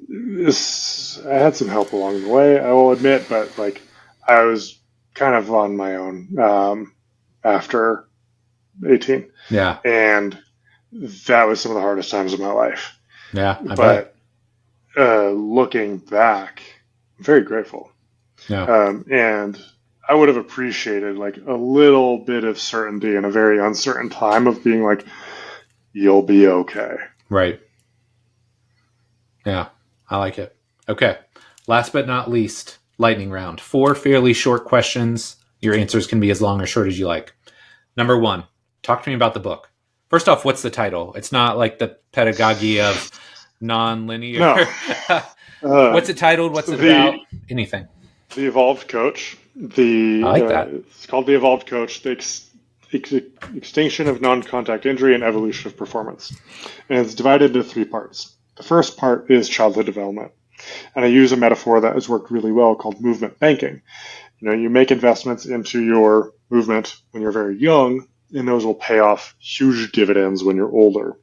I had some help along the way, I will admit, but like I was kind of on my own after 18, Yeah. and that was some of the hardest times of my life. Yeah, I bet. But looking back, I'm very grateful. Yeah. And I would have appreciated like a little bit of certainty in a very uncertain time of being like, you'll be okay. Right. Yeah, I like it. Okay. Last but not least, lightning round. 4 fairly short questions. Your answers can be as long or short as you like. Number 1, talk to me about the book. First off, what's the title? It's not like the pedagogy of non-linear. No. What's it titled? What's it about? Anything. The Evolved Coach. I like that. It's called The Evolved Coach. The Extinction of Non-Contact Injury and Evolution of Performance. And it's divided into 3 parts. The first part is childhood development. And I use a metaphor that has worked really well called movement banking. You know, you make investments into your movement when you're very young, and those will pay off huge dividends when you're older.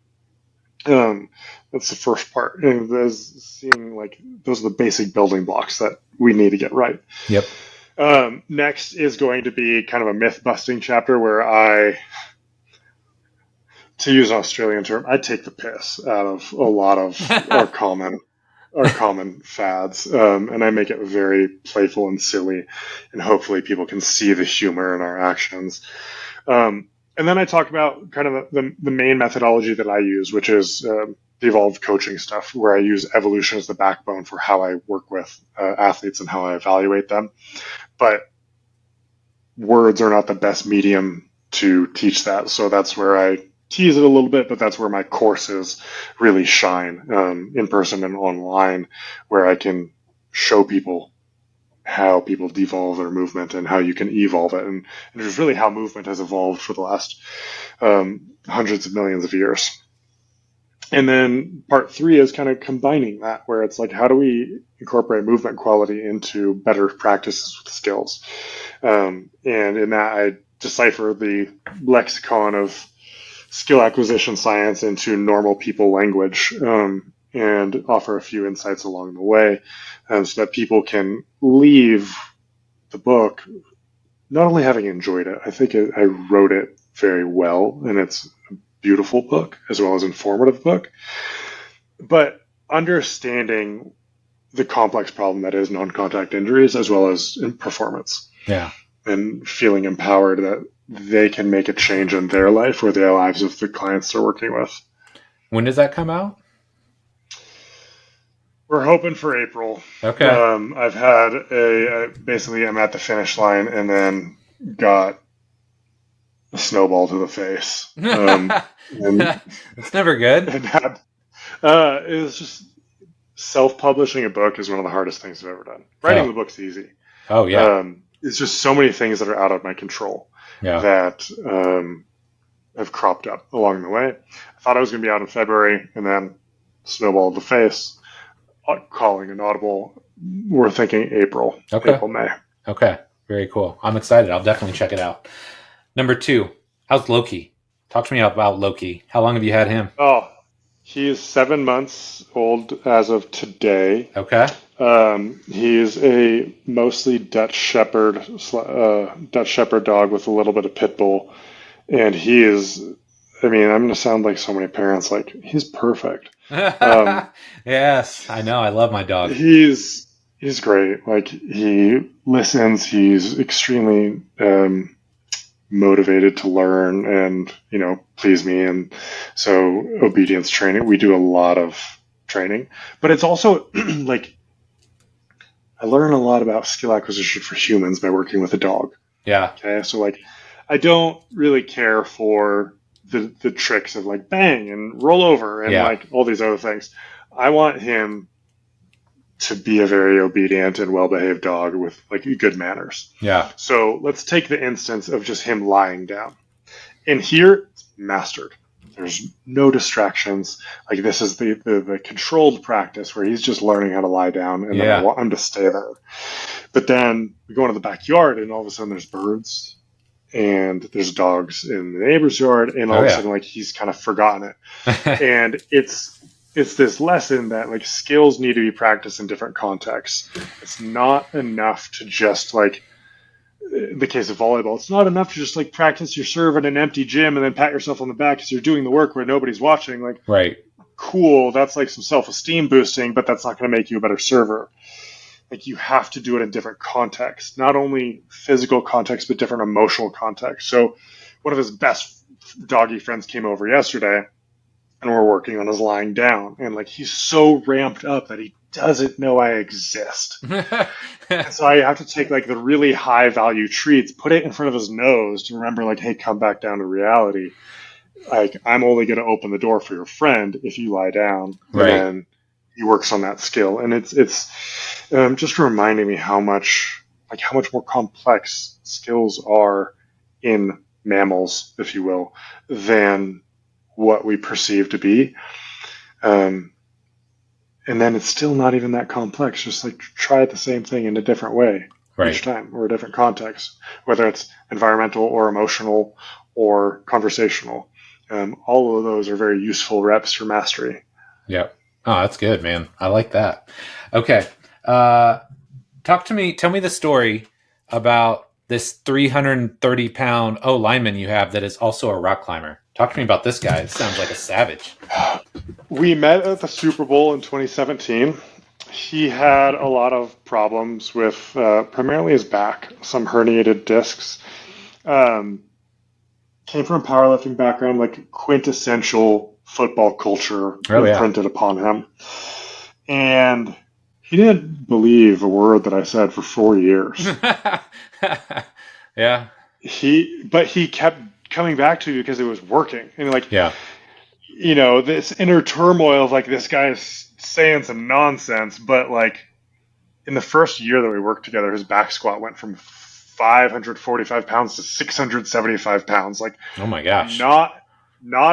That's the first part. And seeing like those are the basic building blocks that we need to get right. Yep. Next is going to be kind of a myth busting chapter where to use an Australian term, I take the piss out of a lot of our common fads, and I make it very playful and silly, and hopefully people can see the humor in our actions. And then I talk about kind of the main methodology that I use, which is the evolved coaching stuff, where I use evolution as the backbone for how I work with athletes and how I evaluate them. But words are not the best medium to teach that, so that's where I tease it a little bit, but that's where my courses really shine, in person and online, where I can show people how people devolve their movement and how you can evolve it. And it's really how movement has evolved for the last hundreds of millions of years. And then part 3 is kind of combining that, where it's like, how do we incorporate movement quality into better practices with skills? And in that, I decipher the lexicon of skill acquisition science into normal people language, and offer a few insights along the way, so that people can leave the book not only having enjoyed it, I think I wrote it very well, and it's a beautiful book as well as informative book, but understanding the complex problem that is non-contact injuries as well as in performance. Yeah. And feeling empowered that they can make a change in their life or their lives of the clients they're working with. When does that come out? We're hoping for April. Okay. I've had basically I'm at the finish line and then got a snowball to the face. It's never good. It was just self-publishing a book is one of the hardest things I've ever done. Writing the book's easy. Oh, yeah. It's just so many things that are out of my control that have cropped up along the way. I thought I was going to be out in February, and then snowball to the face, calling an audible. We're thinking April, May. Okay, very cool. I'm excited. I'll definitely check it out. Number 2, how's Loki? Talk to me about Loki. How long have you had him? Oh, he is 7 months old as of today. Okay. He's a mostly Dutch Shepherd dog with a little bit of pit bull, and he is I mean, I'm going to sound like so many parents, like, he's perfect. Um, Yes, I know. I love my dog. he's great. Like, he listens. He's extremely motivated to learn and, please me. And so obedience training, we do a lot of training, but it's also like I learn a lot about skill acquisition for humans by working with a dog. Yeah. Okay. So like, I don't really care for the tricks of like bang and roll over and Yeah. like all these other things. I want him to be a very obedient and well-behaved dog with like good manners. Yeah. So let's take the instance of just him lying down. And here, it's mastered. There's no distractions. Like this is the controlled practice where he's just learning how to lie down, and then I Yeah. want him to stay there. But then we go into the backyard, and all of a sudden there's birds, and there's dogs in the neighbor's yard, and all Oh of a yeah. sudden like he's kind of forgotten it. And it's this lesson that like skills need to be practiced in different contexts. It's not enough to just like in the case of volleyball, it's not enough to just like practice your serve in an empty gym and then pat yourself on the back because you're doing the work where nobody's watching. Like, Right. cool, that's like some self-esteem boosting, but that's not going to make you a better server. Like, you have to do it in different contexts, not only physical context, but different emotional contexts. So, one of his best doggy friends came over yesterday, and we're working on his lying down, and like he's so ramped up that he doesn't know I exist. And so I have to take like the really high value treats, put it in front of his nose to remember like, hey, come back down to reality. Like, I'm only going to open the door for your friend if you lie down. Right. And then he works on that skill, and it's just reminding me how much more complex skills are in mammals, if you will, than what we perceive to be. And then it's still not even that complex. Just like try the same thing in a different way Right. each time, or a different context, whether it's environmental or emotional or conversational. All of those are very useful reps for mastery. Yep. Oh, that's good, man. I like that. Okay. Tell me the story about this 330-pound lineman you have that is also a rock climber. Talk to me about this guy. It sounds like a savage. We met at the Super Bowl in 2017. He had a lot of problems with primarily his back, some herniated discs. Came from a powerlifting background, like quintessential football culture imprinted upon him. And he didn't believe a word that I said for 4 years. Yeah. But he kept coming back to me because it was working. And like, yeah. This inner turmoil of like, this guy is saying some nonsense, but like in the first year that we worked together, his back squat went from 545 pounds to 675 pounds. Like, oh my gosh. Not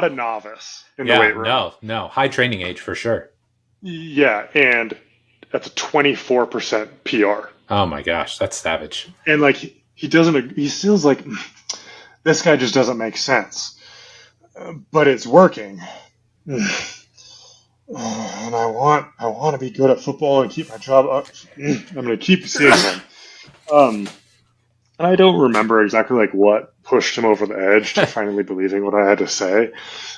a novice in the weight room. No. High training age for sure. Yeah. And that's a 24% PR. Oh my gosh. That's savage. And like, he feels like this guy just doesn't make sense, but it's working. And I want to be good at football and keep my job up. I'm going to keep seeing him. And I don't remember exactly like what pushed him over the edge to finally believing what I had to say.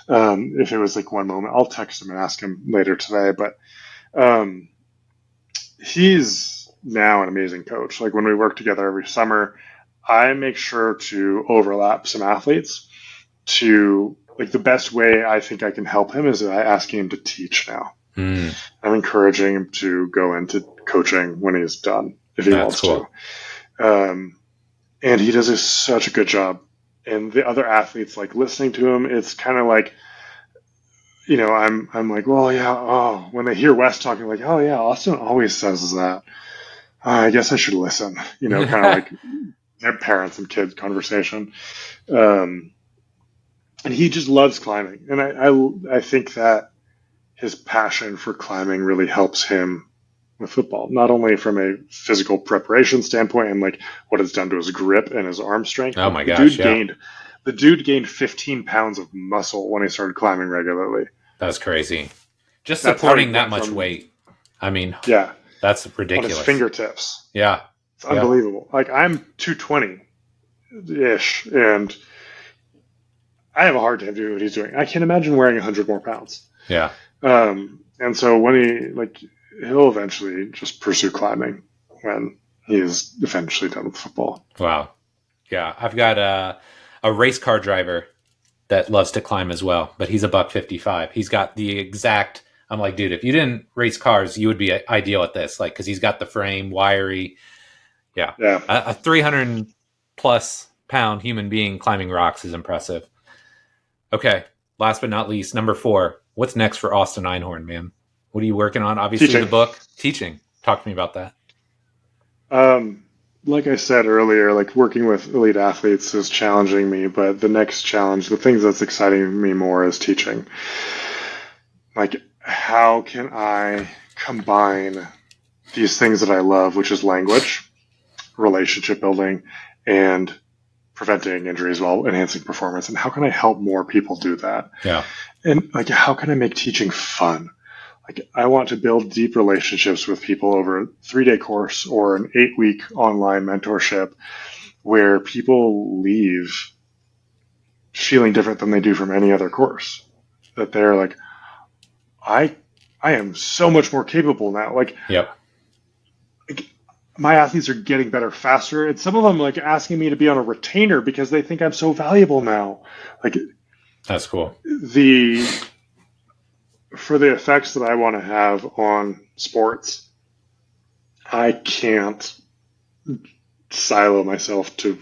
If it was like one moment, I'll text him and ask him later today. But he's now an amazing coach. Like, when we work together every summer, I make sure to overlap some athletes to like, the best way I think I can help him is I ask him to teach now. I'm encouraging him to go into coaching when he's done, if he wants to. And he does such a good job. And the other athletes, like, listening to him, it's kind of like, I'm like, well, yeah, when they hear Wes talking, like, oh yeah, Austin always says that. I guess I should listen, kind of like their parents and kids conversation. And he just loves climbing. And I think that his passion for climbing really helps him with football, not only from a physical preparation standpoint and like what it's done to his grip and his arm strength. Oh my gosh. The dude gained 15 pounds of muscle when he started climbing regularly. That's crazy. Just supporting that much weight. I mean, yeah, that's ridiculous. On his fingertips. Yeah. It's unbelievable. Like, I'm 220-ish, and I have a hard time doing what he's doing. I can't imagine wearing 100 more pounds. Yeah. And so when he'll eventually just pursue climbing when he is eventually done with football. Wow. Yeah. I've got a race car driver that loves to climb as well, but he's a $155. He's got the exact. I'm like, dude, if you didn't race cars, you would be ideal at this. Like, because he's got the frame, wiry. Yeah. A 300 plus pound human being climbing rocks is impressive. Okay. Last but not least, number 4. What's next for Austin Einhorn, man? What are you working on? Obviously, Teaching. the book. Teaching. Talk to me about that. Like I said earlier, like working with elite athletes is challenging me, but the next challenge, the things that's exciting me more is teaching. Like, how can I combine these things that I love, which is language, relationship building, and preventing injuries while enhancing performance, and how can I help more people do that? Yeah. And like, how can I make teaching fun? Like, I want to build deep relationships with people over a 3-day course or an 8-week online mentorship where people leave feeling different than they do from any other course. That they're like, I am so much more capable now. Like, Yep. My athletes are getting better faster, and some of them like asking me to be on a retainer because they think I'm so valuable now. Like, that's cool. For the effects that I want to have on sports, I can't silo myself to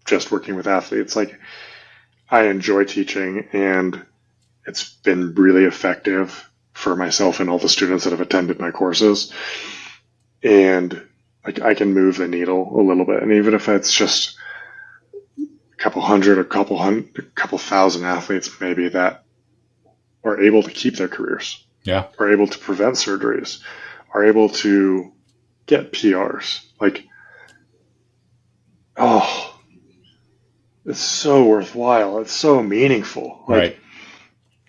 just working with athletes. Like, I enjoy teaching, and it's been really effective for myself and all the students that have attended my courses. And like, I can move the needle a little bit. And even if it's just a couple hundred, a couple thousand athletes maybe that are able to keep their careers, yeah, are able to prevent surgeries, are able to get PRs. Like, oh, it's so worthwhile. It's so meaningful. Like, right.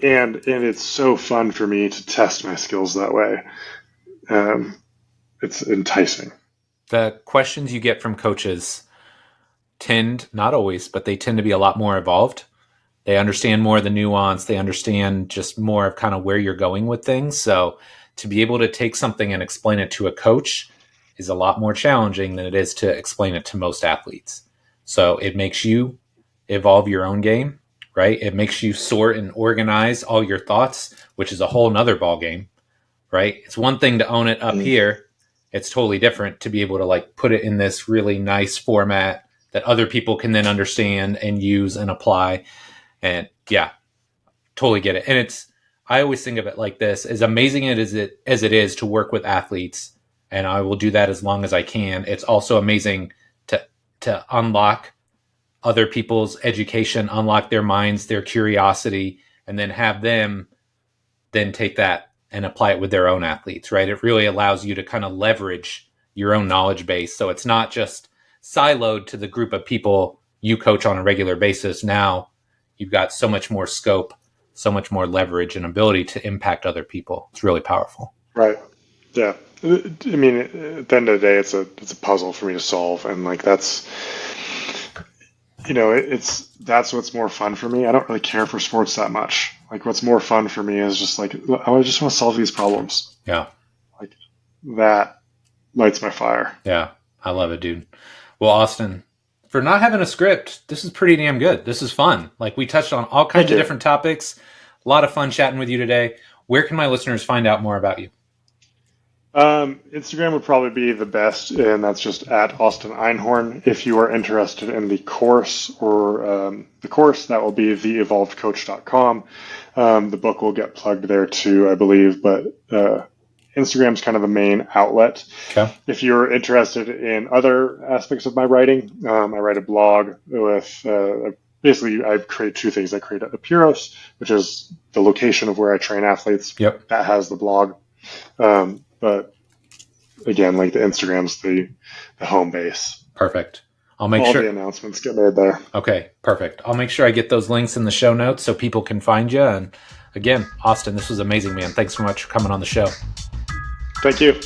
And it's so fun for me to test my skills that way. It's enticing. The questions you get from coaches tend, not always, but they tend to be a lot more evolved. They understand more of the nuance. They understand just more of kind of where you're going with things. So to be able to take something and explain it to a coach is a lot more challenging than it is to explain it to most athletes. So it makes you evolve your own game, right? It makes you sort and organize all your thoughts, which is a whole nother ball game, right? It's one thing to own it up here. It's totally different to be able to like put it in this really nice format that other people can then understand and use and apply. And yeah, totally get it. And I always think of it like this: as amazing as it is to work with athletes, and I will do that as long as I can. It's also amazing to unlock other people's education, unlock their minds, their curiosity, and then have them then take that and apply it with their own athletes, right? It really allows you to kind of leverage your own knowledge base. So it's not just siloed to the group of people you coach on a regular basis. Now you've got so much more scope, so much more leverage and ability to impact other people. It's really powerful. Right. Yeah. I mean, at the end of the day, it's a puzzle for me to solve. And like, that's what's more fun for me. I don't really care for sports that much. Like, what's more fun for me is just like, I just want to solve these problems. Yeah. Like, that lights my fire. Yeah. I love it, dude. Well, Austin, for not having a script, this is pretty damn good. This is fun. Like, we touched on all kinds of different topics. A lot of fun chatting with you today. Where can my listeners find out more about you? Instagram would probably be the best, and that's just at Austin Einhorn. If you are interested in the course or that will be theevolvedcoach.com. The book will get plugged there too, I believe, but Instagram's kind of the main outlet. Okay. If you're interested in other aspects of my writing, I write a blog with basically I create two things. I create a Puros, which is the location of where I train athletes. Yep. That has the blog. But again, like, the Instagram's the home base. Perfect. I'll make all sure the announcements get made there. Okay, perfect. I'll make sure I get those links in the show notes so people can find you. And again, Austin, this was amazing, man. Thanks so much for coming on the show. Thank you.